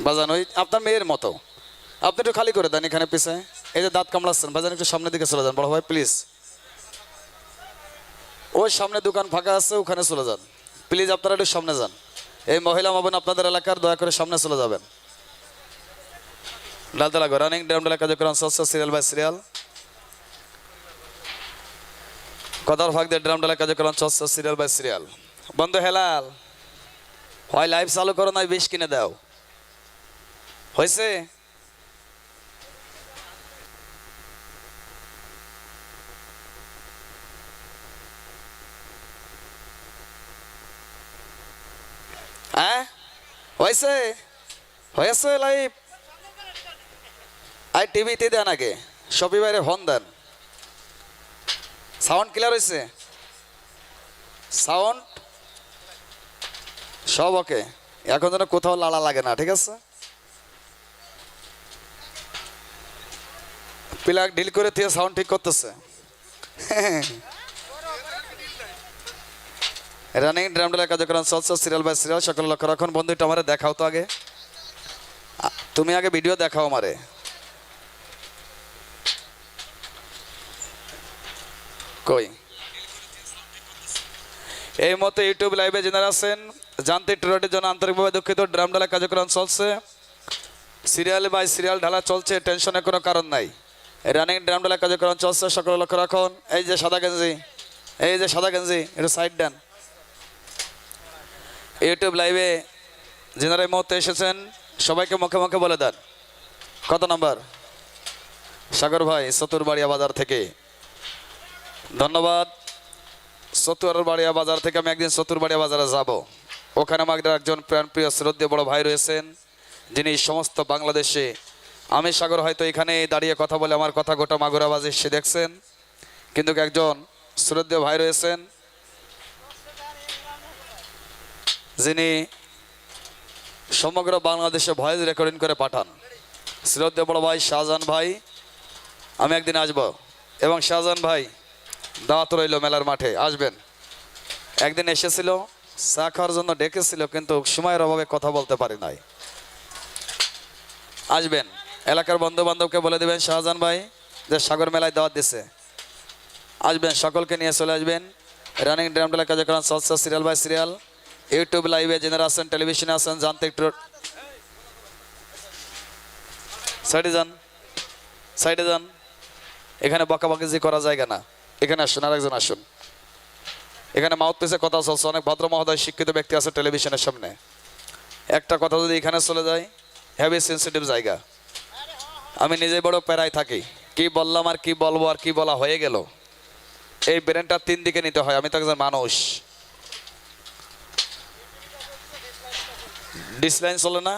বাজান ওই আপনার মেয়ের মতো, আপনি একটু খালি করে দেন এখানে পিছে। এই যে দাঁত কামড়াচ্ছেন, বাজান একটু সামনের দিকে চলে যান বড় ভাই প্লিজ। ওই সামনে দোকান ফাঁকা আছে, ওখানে চলে যান প্লিজ, আপনারা একটু সামনে যান। এই মহিলা মাবেন আপনাদের এলাকার, দয়া করে সামনে চলে যাবেন। ডালতে লাগো রানিং ড্রাম ডালা কার্যক্রম চলছে সিরিয়াল বাই সিরিয়াল। কথার ভাগ দিয়ে ড্রাম ডালা কার্যক্রম চলছে সিরিয়াল বাই সিরিয়াল। বন্ধু হেলাল হয় লাইভ চালু করো, নয় বিষ কিনে দাও। হয়েছে? হ্যাঁ হয়েছে, হয়েছে লাইভ। আই টিভিতে দেন আগে, সবই বাইরে হন দেন। সাউন্ড ক্লিয়ার হয়েছে? সাউন্ড সব ওকে, এখন যেন কোথাও লাড়া লাগে না, ঠিক আছে? প্লাগ ডিল করে দিয়ে সাউন্ড ঠিক করতেছে। রানিং ড্রাম ডালা কার্যক্রম চলছে সিরিয়াল বাই সিরিয়াল। সকল লক্ষ্য রাখুন। বন্ধু একটু আমারে দেখাও তো আগে, তুমি আগে ভিডিও দেখাও আমারে। কই এই মতো ইউটিউব লাইভে যারা আছেন জানতে ট্রেডের জন্য আন্তরিকভাবে দুঃখিত। ড্রাম ডালা কার্যক্রম চলছে সিরিয়াল বাই সিরিয়াল, ঢালা চলছে, টেনশনের কোনো কারণ নাই। রানিং ড্রাম ডালা কার্যক্রম চলছে, সকল লক্ষ্য রাখুন। এই যে সাদা গেঞ্জি, এই যে সাদা গেঞ্জি, একটু সাইড দেন। ইউটিউব লাইভে যারা এই মুহূর্তে এসেছেন সবাইকে মুখে মুখে বলে দেন কত নাম্বার। সাগর ভাই চতুরবাড়িয়া বাজার থেকে, ধন্যবাদ। চতুরবাড়িয়া বাজার থেকে আমি একদিন চতুরবাড়িয়া বাজারে যাব, ওখানে আমাদের একজন প্রাণপ্রিয় শ্রদ্ধেয় বড় ভাই রয়েছেন, যিনি সমস্ত বাংলাদেশে, আমি সাগর হয়তো এখানে দাঁড়িয়ে কথা বলে আমার কথা গোটা মাগুরা বাজে সে দেখছেন, কিন্তু একজন শ্রদ্ধেয় ভাই রয়েছেন যিনি সমগ্র বাংলাদেশে ভয়েস রেকর্ডিং করে পাঠান। শ্রদ্ধেয় বড় ভাই শাহজাহান ভাই, আমি একদিন আসব, এবং শাহজাহান ভাই দাওয়াত রইল মেলার মাঠে, আসবেন। একদিন এসেছিল, চা খাওয়ার জন্য ডেকেছিল, কিন্তু সময়ের অভাবে কথা বলতে পারি নাই। আসবেন, এলাকার বন্ধু বান্ধবকে বলে দেবেন শাহজাহান ভাই যে সাগর মেলায় দাওয়াত দিছে, আসবেন, সকলকে নিয়ে চলে আসবেন। রানিং ড্রাম ডালা কার্যক্রম চলছে সিরিয়াল বাই সিরিয়াল। ইউটিউব লাইভে যারা আছেন, টেলিভিশনে আছেন, জানতে একটু সাইডে যান, সাইডে যান। এখানে বকাবকি করা জায়গা না, এখানে আসুন, আরেকজন আসুন। এখানে মাউথ পিসে কথা চলছে, অনেক ভদ্র মহোদয় শিক্ষিত ব্যক্তি আছে টেলিভিশনের সামনে। একটা কথা যদি এখানে চলে যায়, হেভি সেন্সিটিভ জায়গা। আমি নিজে বড় প্যারায় থাকি, কি বললাম আর কি বলবো আর কি বলা হয়ে গেল, এই ব্রেনটা তিন দিকে নিতে হয়। আমি তো একজন মানুষ। ডিসলাইন চলে না,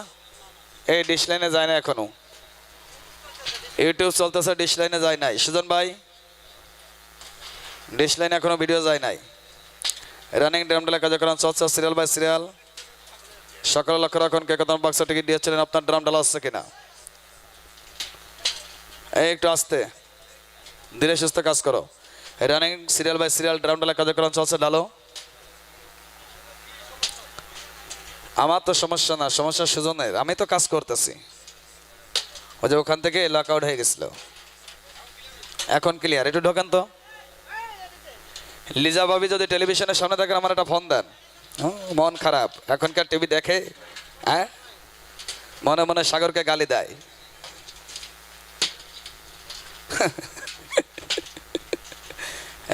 এই ডিসলাইনে যায় না এখনো। ইউটিউব চলতেছে, ডিসলাইনে যায় নাই। সুজন ভাই, ডিসলাইনে এখনো ভিডিও যায় নাই। রানিং ড্রাম ডালা কার্যক্রম চলছে সিরিয়াল বাই সিরিয়াল। সকালে লক্ষ্য রাখুন, কে কত বাক্স টিকিট দিয়েছিলেন, আপনার ড্রাম ডালা হচ্ছে কিনা। এই একটু আস্তে ধীরে সুস্থ কাজ করো। Running serial by serial drum ডালা কার্যক্রম চলছে, ঢালো। আমার তো সমস্যা না, সমস্যা সুজনের, আমি তো কাজ করতেছি। ওই যে ওখান থেকে লক আউট হয়ে গেছিল, এখন ক্লিয়ার। একটু ঢোকেন তো। লিজা ভাবি যদি টেলিভিশনের সামনে থাকেন, আমার একটা ফোন দেন। মন খারাপ, এখনকার টিভি দেখে হ্যাঁ মনে মনে সাগরকে গালি দেয়।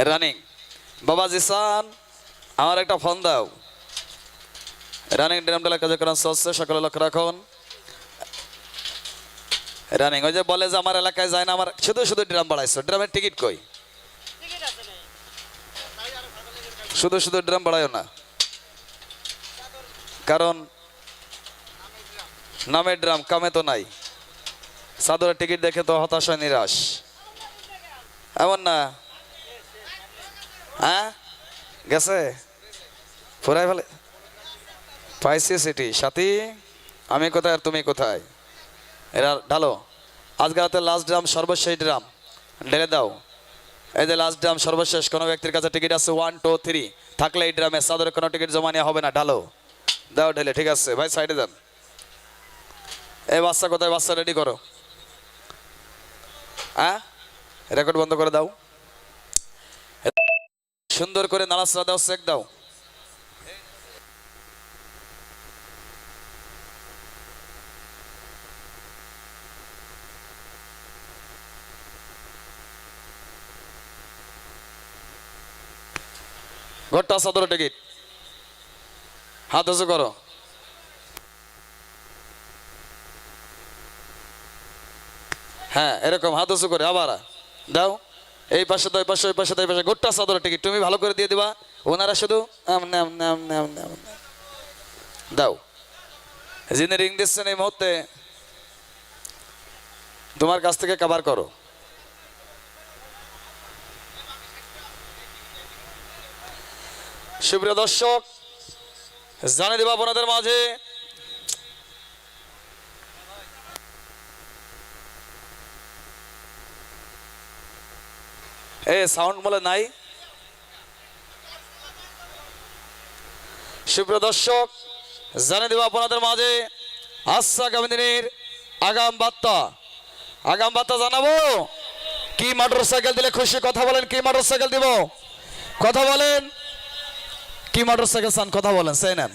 রানিং বাবা জিসান, আমার একটা ফোন দাও। রানিং ড্রাম ডালা কার্যক্রম চলছে, সকলে লক্ষ্য রাখুন। রানিং ওই যে বলে যে আমার এলাকায় যায় না, আমার শুধু শুধু ড্রাম বাড়াইছো, ড্রামের টিকিট কই? শুধু শুধু ড্রাম বাড়াইও না, কারণ নামের ড্রাম, কামে তো নাই। চাদরের টিকিট দেখে তো হতাশা নিরাশ, এমন না? হ্যাঁ গেছে ফুরাই ফেলে পাইছি সিটি সাথী। আমি কোথায় আর তুমি কোথায়? এরা ঢালো। আজকে রাতে লাস্ট ড্রাম, সর্বশেষ ড্রাম ঢেলে দাও। এই যে লাস্ট ড্রাম সর্বশেষ, কোনো ব্যক্তির কাছে টিকিট আছে 1 2 3 থাকলে এই ড্রামে চাদরের কোনো টিকিট জমা নেওয়া হবে না। ঢালো, দাও ঢেলে। ঠিক আছে ভাই, সাইডে যান। এই বাচ্চা কোথায়? বাচ্চা রেডি করো। হ্যাঁ, রেকর্ড বন্ধ করে দাও। সুন্দর করে নাড়াচাড়া দাও, চেক দাও। ঘরটা চাদর টিকিট, হাত উঁচু করো। হ্যাঁ, এরকম হাত উঁচু করে আবার দাও। এই পাশে দাও, এই পাশে, ওই পাশে দাও, এই পাশে। গোটা চাদর টিকিট তুমি ভালো করে দিয়ে দিবা, ওনারা শুধু দাও। যিনি রিং দিচ্ছেন এই মুহূর্তে তোমার কাছ থেকে কভার করো। সুপ্রিয় দর্শক, জানিয়ে দেব আপনাদের মাঝে এই সাউন্ড বলে নাই। সুপ্রিয় দর্শক, জানিয়ে দেব আপনাদের মাঝে আচ্ছা আগামী দিনের আগাম বার্তা জানাবো। কি মোটর সাইকেল দিলে খুশি? কথা বলেন, কি মোটর সাইকেল দিব? কথা বলেন, কি মোটর সাইকেল চান? কথা বলেন, সেই নেন।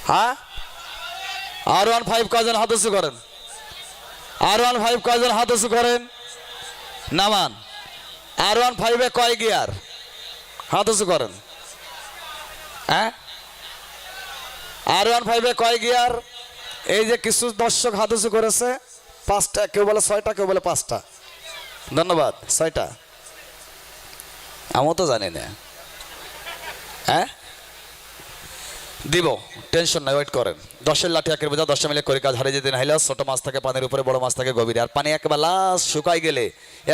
হ্যাঁ, R15 কয়জন হাত উঁচু করেন? R15 কয়জন হাত উঁচু করেন? নামান। R15 কয় গিয়ার? হাত উঁচু করেন। হ্যাঁ, R15 কয় গিয়ার? এই যে কিছু দর্শক হাত উঁচু করেছে, 5টা, কেউ বলে 6টা, কেউ বলে 5টা। ধন্যবাদ, 6টা। আমিও তো জানি না। হ্যাঁ, দিব, টেনশন নাই, ওয়েট করেন। 10-এর লাঠি একের বোঝা 10 মিলে করে কাজ হারিয়ে যেতে না হলে ছোট মাছ থাকে পানির উপরে, বড় মাছ থাকে গভীরে। আর পানি একেবারে লাস্ট শুকাই গেলে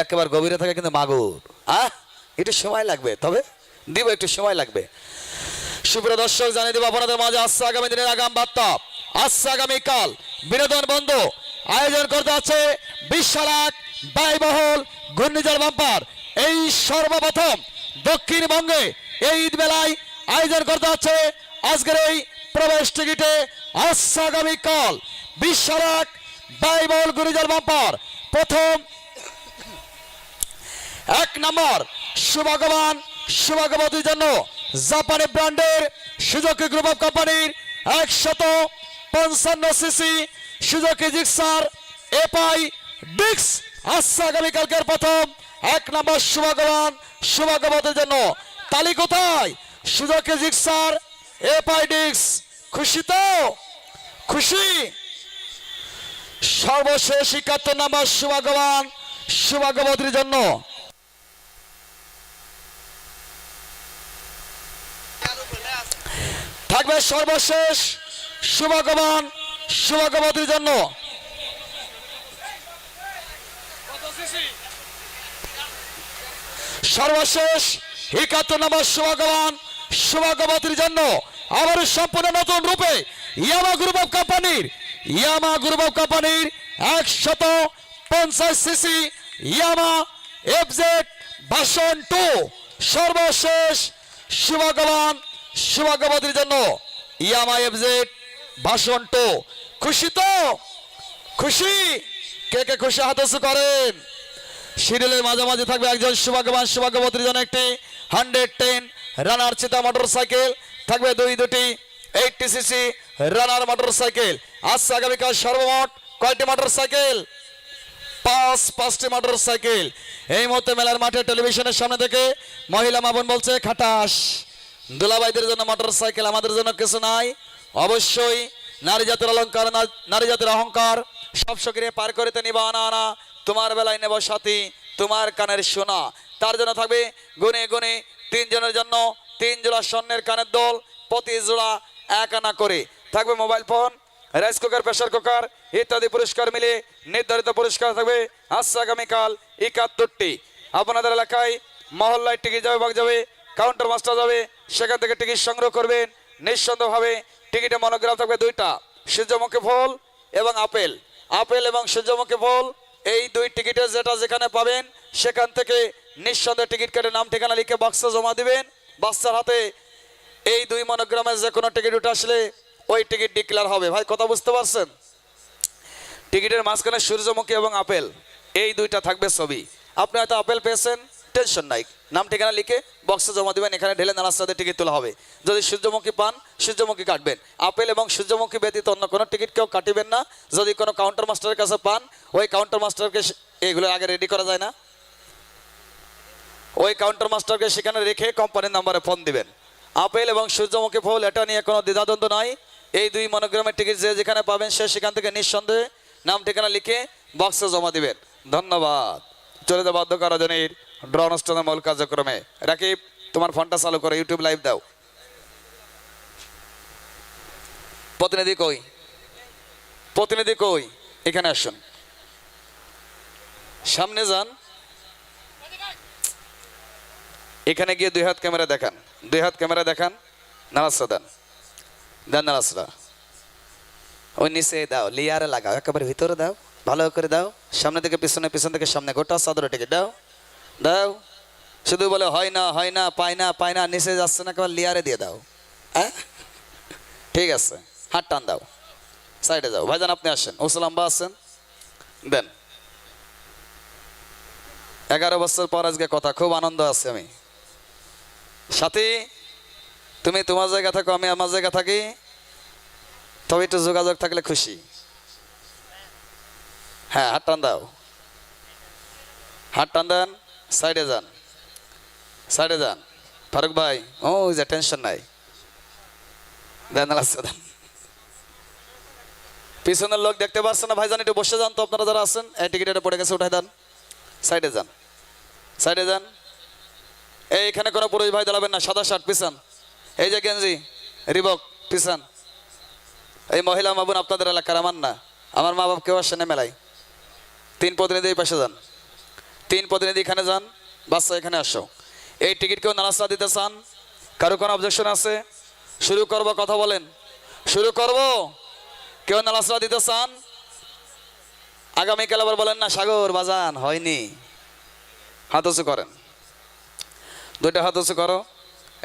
একেবারে গভীরে থাকে কিন্তু মাগুর। একটু সময় লাগবে, তবে দিব, একটু সময় লাগবে। সুপ্রিয় দর্শক, জানিয়ে দেব আপনাদের মাঝে আচ্ছা আগামী দিনের আগাম বার্তা। আচ্ছা আগামীকাল বিনোদন বন্ধ আয়োজন করতে আছে বিশাল এক ব্যয়বহুল ঘূর্ণিঝড় বাম্পার। এই সর্বপ্রথম দক্ষিণবঙ্গে এই ঈদ মেলায় আয়োজন করতে আছে আজকের এই প্রবেশ টিকিটে। আচ্ছা আগামীকাল বিশাল এক ব্যয়বহুল ঘূর্ণিঝড় বাম্পার। প্রথম 1 নম্বর শুভাগমতির জন্য জাপানি ব্র্যান্ডের সুজুকি গ্রুপ অফ কোম্পানির 155 সিসি সুজুকি জিক্সার এফআই ডিক্স। আচ্ছা আগামীকালকের প্রথম 1 নম্বর শুভাগমতির জন্য। তালি কোথায়? সুজুকি জিক্সার এফআই ডিক্স। খুশি তো? খুশি। সর্বশেষ 71 নম্বর শুভাগমতির জন্য। থাকবে সর্বশেষ শুভাগমতির জন্য। সর্বশেষ 71 নম্বর শুভাগমতির জন্য আবার সম্পূর্ণ নতুন রূপে ইয়ামা গ্রুপ অফ কোম্পানির 150 সিসি ইয়ামা এফজেড ভার্সন 2 সর্বশেষ শুভাগমতির জন্য ইয়ামা এফজেড ভার্সন 2। খুশি তো? খুশি। কে কে খুশি হাত উঁচু করেন। শিডিউলের মাঝামাঝি থাকবে একজন শুভাগমতির জন্য একটি 110 রানার চিতা মোটর সাইকেল, থাকবে দুটি 80 সিসি রানার মোটর সাইকেল। আজকে আগামীকাল সর্বমোট কয়টি মোটর সাইকেল? 5টি মোটর সাইকেল। এই মুহূর্তে মেলার মাঠে টেলিভিশনের সামনে থেকে মহিলা মাবন বলছে খাটাস। দুলাভাইদের জন্য মোটর সাইকেল, আমাদের জন্য কিছু নাই। অবশ্যই নারী জাতির অলঙ্কার, নারী জাতির অহংকার সব সক্রিয় পার করিতে নিবা আনা। তোমার বেলায় নেব সাথী, তোমার কানের সোনা। তার জন্য থাকবে গুনে গুনে 3 জনের জন্য 3 জোড়া স্বর্ণের কানের দোল, প্রতি জোড়া 1 আনা করে। থাকবে mobile phone, rice cooker, pressure cooker ইত্যাদি পুরস্কার মিলে নির্ধারিত পুরস্কার থাকবে। আজকে আগামীকাল 71টি। আপনাদের এলাকায় মহল্লায় টিকিট যাবে, ভাগ যাবে, কাউন্টার মাস্টার যাবে, সেখান থেকে টিকিট সংগ্রহ করবেন। নিঃসন্দেহভাবে টিকিটে মনোগ্রাম থাকবে 2টা, সূর্যমুখী ফুল এবং আপেল এবং সূর্যমুখী ফুল। এই 2 টিকিটে যেটা যেখানে পাবেন সেখান থেকে নিঃসন্দেহে টিকিট কেটে নাম ঠিকানা লিখে বাক্সে জমা দিবেন। বাচ্চার হাতে এই 2 মনোগ্রামের যে কোনো টিকিট উঠে আসলে ওই টিকিট ডিক্লেয়ার হবে। ভাই কথা বুঝতে পারছেন? টিকিটের মাঝখানে সূর্যমুখী এবং আপেল এই দুইটা থাকবে ছবি। আপনি হয়তো আপেল পেয়েছেন, টেনশন নাই, নাম ঠিকানা লিখে বক্সে জমা দিবেন, এখানে ঢেলে নালাস্তাদের টিকিট তোলা হবে। যদি সূর্যমুখী পান, সূর্যমুখী কাটবেন। আপেল এবং সূর্যমুখী ব্যতীত অন্য কোনো টিকিট কেউ কাটিবেন না। যদি কোনো কাউন্টার মাস্টারের কাছে পান, ওই কাউন্টার মাস্টারকে এগুলো আগে রেডি করা যায় না, ওই কাউন্টার মাস্টারকে সেখানে রেখে কোম্পানির নাম্বারে ফোন দিবেন। আপেল এবং সূর্যমুখী ফুল এটা নিয়ে কোনো দ্বিধাদ্বন্দ্ব নাই। এই দুই মনোগ্রামের টিকিট যে যেখানে পাবেন সে সেখান থেকে নিঃসন্দেহে নাম ঠিকানা লিখে বক্সে জমা দিবেন। ধন্যবাদ। চলে যাবো বাধ্য কারাজনীর ড্র অনুষ্ঠানের মূল কার্যক্রমে। রাকিব, তোমার ফোনটা চালু করো, ইউটিউব লাইভ দাও। প্রতিনিধি কই? প্রতিনিধি কই? এখানে আসুন, সামনে যান। এখানে গিয়ে দুই হাত ক্যামেরা দেখান, দুই হাত ক্যামেরা দেখান, নারাজটা দেন, দেন নারাজটা। ওই নিচে দাও, লেয়ারে লাগাও, একেবারে ভিতরে দাও, ভালো করে দাও। সামনে থেকে পিছনে, পিছন থেকে সামনে, গোটা চাদরে টিকিট দাও, দাও। শুধু বলে হয় না, হয় না, পায় না, পায় না, নিচে যাচ্ছে না, একেবারে লেয়ারে দিয়ে দাও। হ্যাঁ ঠিক আছে, হাত টান দাও, সাইডে যাও। ভাইজান আপনি আসেন, ওসলাম্বা আছেন, দেন। 11 বছর পর আজকে কথা, খুব আনন্দ আছে। আমি সাথী, তুমি তোমার জায়গা থাকো, আমি আমার জায়গা থাকি, তবে একটু যোগাযোগ থাকলে খুশি। হ্যাঁ হাত টান দাও, হাত টান দেন, সাইডে যান, সাইডে যান। ফারুক ভাই, ও যে টেনশন নাই, দেন দেন। পিছনের লোক দেখতে পাচ্ছেন না ভাইজান, একটু বসে যান তো আপনারা যারা আছেন। এই টিকিটটা পড়ে গেছে, উঠাই দেন, সাইডে যান, সাইডে যান। এইখানে কোনো পুরুষ ভাই দাঁড়াবেন না, সাদা শার্ট পিছন, এই যে গেঞ্জি রিবক পিছন। এই মহিলা মা বোন আপনাদের এলাকার, আমার না, আমার মা বাপ কেউ আসে না মেলায়। 3 প্রতিনিধি এই পাশে যান, 3 প্রতিনিধি এখানে যান, বাচ্চা এখানে আসো। এই টিকিট কেউ নারাজটা দিতে চান? কারো কোনো অবজেকশন আছে? শুরু করব, কথা বলেন, শুরু করব। কেউ নারাজটা দিতে চান? আগামীকাল আবার বলেন না সাগর বাজান হয়নি। হাত উঁচু করেন, 2টা হাত উঁচু করো।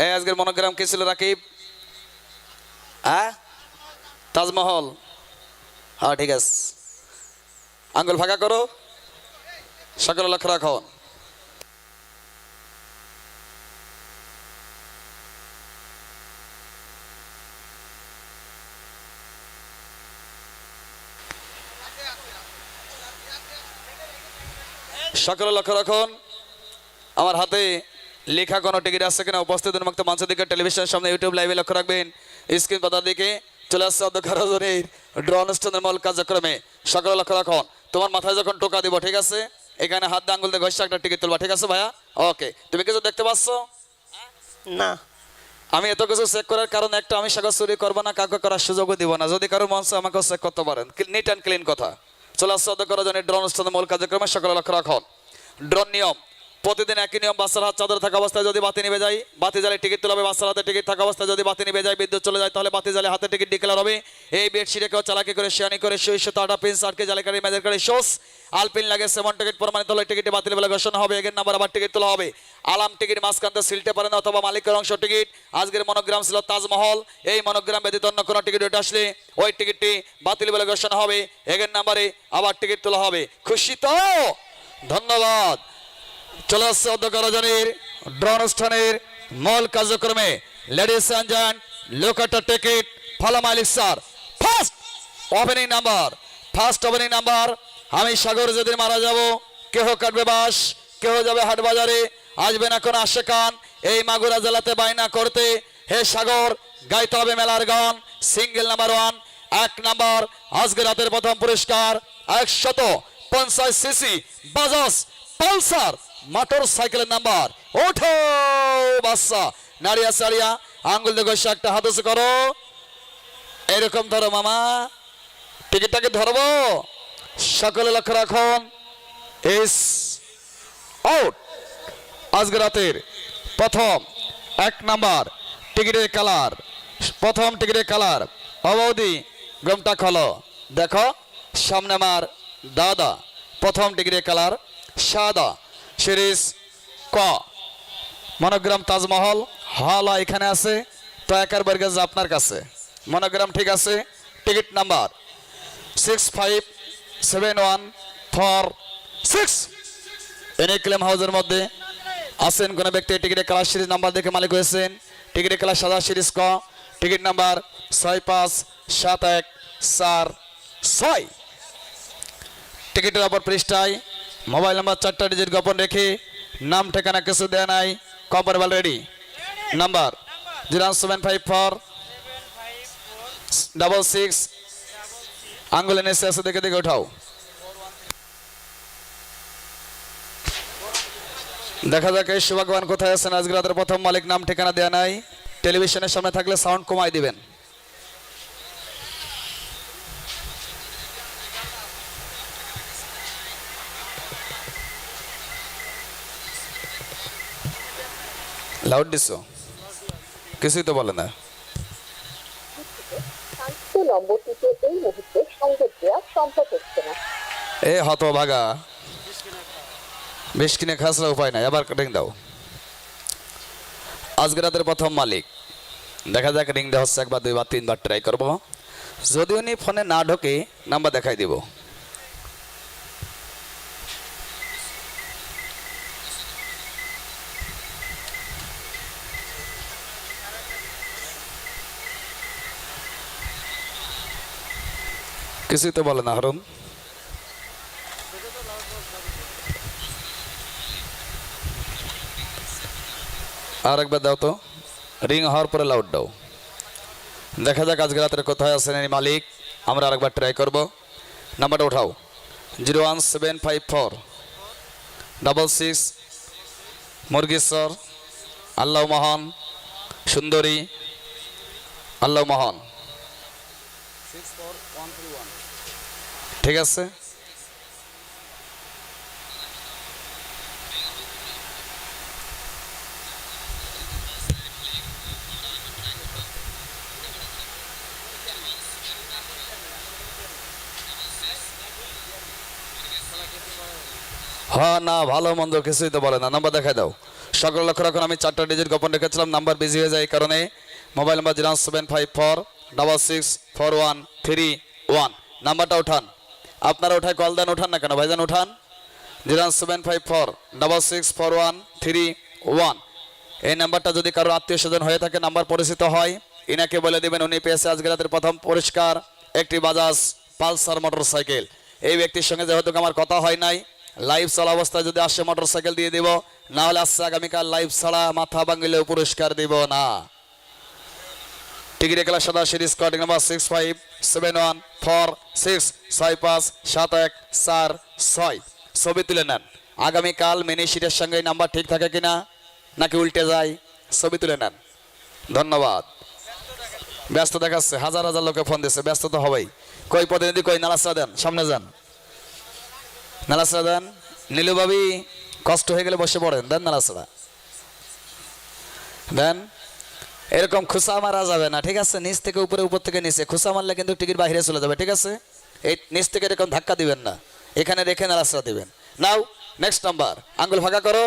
এই আজকের মনোগ্রাম কি ছিল রাকিব? হ্যাঁ তাজমহল, হ্যাঁ ঠিক আছে। আঙ্গুল ফাঁকা করো, সকলে লক্ষ্য রাখুন। সকলে লক্ষ্য রাখুন, আমার হাতে লেখা কোনো টিকিট আছে কিনা উপস্থিত উন্মুক্ত মঞ্চ দিকে, টেলিভিশনের সামনে, ইউটিউব লাইভে লক্ষ্য রাখবেন। স্ক্রিন পাতার দিকে চলে আসছে অধ্যক্ষের ড্র অনুষ্ঠানের মূল কার্যক্রমে। সকলে লক্ষ্য রাখুন, তোমার মাথায় যখন টোকা দিব, ঠিক আছে, এখানে হাত দিয়ে আঙ্গুল দিয়ে ঘষে একটা টিকিট তুলবা, ঠিক আছে ভাইয়া? ওকে। তুমি কিছু দেখতে পাচ্ছ না? আমি এত কিছু চেক করার কারণ একটা, আমি সাগর চুরি করবো না, কাউকে করার সুযোগও দিব না। যদি কারো মঞ্চ আমাকে চেক করতে পারেন, নিট অ্যান্ড ক্লিন কথা। চলে আসছে অধ্যক্ষের ড্র অনুষ্ঠানের মূল কার্যক্রমে। সকলে লক্ষ্য রাখুন, ড্র নিয়ম প্রতিদিন একই নিয়ম। বাচ্চার হাত চাদর থাকা অবস্থায় যদি বাতি নিভে যায়, বাতি জালে টিকিট তোলা হবে। বাচ্চার হাতে টিকিট থাকা অবস্থায় যদি বাতি নিভে যায়, বিদ্যুৎ চলে যায়, তাহলে বাতি জালে হাতে টিকিট ডিক্লেয়ার হবে। এই বেডশিটে কেউ চালাকি করে, শিয়ানি করে, সুই সুতা, আটা, পিন, সার্টকে জালিকারি, মেজারকারি, শোস, আলপিন লাগে, সেমন টিকিট প্রমাণিত হলে টিকিটে বাতিল বলে ঘোষণা হবে। এগের নাম্বার আবার টিকিট তোলা হবে। আলাম টিকিট মাঝখানতে সিলতে পারেন অথবা মালিকের অংশ টিকিট। আজকের মনোগ্রাম ছিল তাজমহল, এই মনোগ্রাম ব্যতীত অন্য কোনো টিকিট ওটা আসলে ওই টিকিটটি বাতিল বলে ঘোষণা হবে। এগের নাম্বারে আবার টিকিট তোলা হবে। খুশি তো? ধন্যবাদ। চলে আসছে অধ্যক্ষের ড্র অনুষ্ঠানের মূল কার্যক্রমে। Ladies and gent, look at the ticket, follow my lister. First opening number, first opening number. আমি সাগর যেদিন মারা যাব, কেহ কাটবে বাস, কেহ যাবে হাট বাজারে, আসবে না কোনো আশেকান। এই মাগুরা জেলাতে বাইনা করতে, হে সাগর গাইতে হবে মেলার গান। Single number 1, 1 number. আজকে রাতের প্রথম পুরস্কার 150 সিসি বাজাজ পালসার মোটর সাইকেলের নাম্বার। ওঠো বাচ্চা, নাড়িয়া সারিয়া আঙ্গুল দিয়ে ঘষে একটা হাত উঁচু করো, এরকম ধরো মামা, টিকিটটাকে ধরবো। সকলে লক্ষ্য রাখুন, ইস আউট। আজকে রাতের প্রথম 1 নাম্বার টিকিটের কালার, প্রথম টিকিটের কালার। অবধি গ্রামটা খোলো, দেখো সামনে আমার দাদা। প্রথম টিকিটের কালার সাদা, সিরিজ ক, মনোগ্রাম তাজমহল। হল এখানে আছে তো, একার বর্গেজ আপনার কাছে। মনোগ্রাম ঠিক আছে। Ticket number 657146। এনি ক্লেম হাউসের মধ্যে আছেন কোন ব্যক্তি টিকিটের ক্লাস সিরিজ নাম্বার দেখে মালিক হয়েছেন? টিকিটের ক্লাস সাদা সিরিজ ক, টিকিট নাম্বার 657146। টিকিটের অপর পৃষ্ঠায় মোবাইল নাম্বার 4টা ডিজিট গোপন রেখে নাম ঠিকানা কিছু দেয়া নাই। Comparable ready. নাম্বার 0754666। আঙ্গুলে নেসে আছে দেখে দেখে উঠাও। দেখা যাক এই সৌভাগ্যবান কোথায় আছেন। আজকে রাতের প্রথম মালিক নাম ঠিকানা দেয়া নাই। টেলিভিশনের সামনে থাকলে সাউন্ড কমাই দিবেন। লাউড দিছো, কিছুই তো বলে না। নম্বরটিতে এই মুহূর্তে সংযোগ দেওয়া সম্ভব হচ্ছে না। এ হতভাগা, বেশ কিনে খাসরা উপায় নাই, আবার রিং দাও। আজকে রাতের প্রথম মালিক, দেখা যাক রিং দেওয়া হচ্ছে। একবার দুইবার তিনবার ট্রাই করবো। যদি উনি ফোনে না ঢোকে নাম্বার দেখাই দিব। কিছুই তো বলে না হরুন। আর একবার দাও তো, রিং হওয়ার পরে লাউড দাও। দেখা যাক আজকে রাতের কোথায় আছেন এই মালিক। আমরা আরেকবার ট্রাই করব। নাম্বারটা উঠাও। 0175466। মুরগীশ্বর, আল্লাহ মহান, সুন্দরী, আল্লাহ মহান। ঠিক আছে। হ্যাঁ না, ভালো মন্দ কিছুই তো বলে না। নাম্বার দেখাই দাও। সকল লক্ষ্য রাখুন, আমি 4টা ডিজিট গোপন রেখেছিলাম। নাম্বার বিজি হয়ে যায় এই কারণে। Mobile number 075466131। নাম্বারটা উঠান। আপনারা উঠায় কল দেন, উঠান না কেন ভাইজান? উঠান। 075466131। এই নাম্বারটা যদি কারো আত্মীয় স্বজন হয়ে থাকে, নাম্বার পরিচিত হয়, ইনাকে বলে দেবেন উনি পেয়েছে আজকে রাতের প্রথম পুরস্কার একটি বাজাজ পালসার মোটরসাইকেল। এই ব্যক্তির সঙ্গে যেহেতু আমার কথা হয় নাই, লাইভ চলা অবস্থায় যদি আসে মোটরসাইকেল দিয়ে দিব, না হলে আসছে আগামীকাল লাইভ ছাড়া মাথা ভাঙিলেও পুরস্কার দিব না। টিকিট খেলা সাদা সিরিজ কার্ডিং নাম্বার 657146657146। ছবি তুলে নেন। আগামীকাল মিনি সিটের সঙ্গে নাম্বার ঠিক থাকে কিনা নাকি উল্টে যায়, ছবি তুলে নেন। ধন্যবাদ। ব্যস্ত দেখাচ্ছে, হাজার হাজার লোকে ফোন দিচ্ছে, ব্যস্ত তো হবেই। কই প্রতিনিধি কই? নালাসরা দেন, সামনে যান, নালাসরা দেন। নীলু ভাবি কষ্ট হয়ে গেলে বসে পড়েন, দেন নালাসরা দেন। এরকম খুসা মারা যাবে না, ঠিক আছে? নিচ থেকে উপরে, উপর থেকে নিচে খুসা মারলে কিন্তু টিকিট বাইরে চলে যাবে, ঠিক আছে? এই নিচ থেকে এরকম ধাক্কা দিবেন না, এখানে রেখে নালাসরা দিবেন। নাও নেক্সট নাম্বার, আঙ্গুল ফাঁকা করো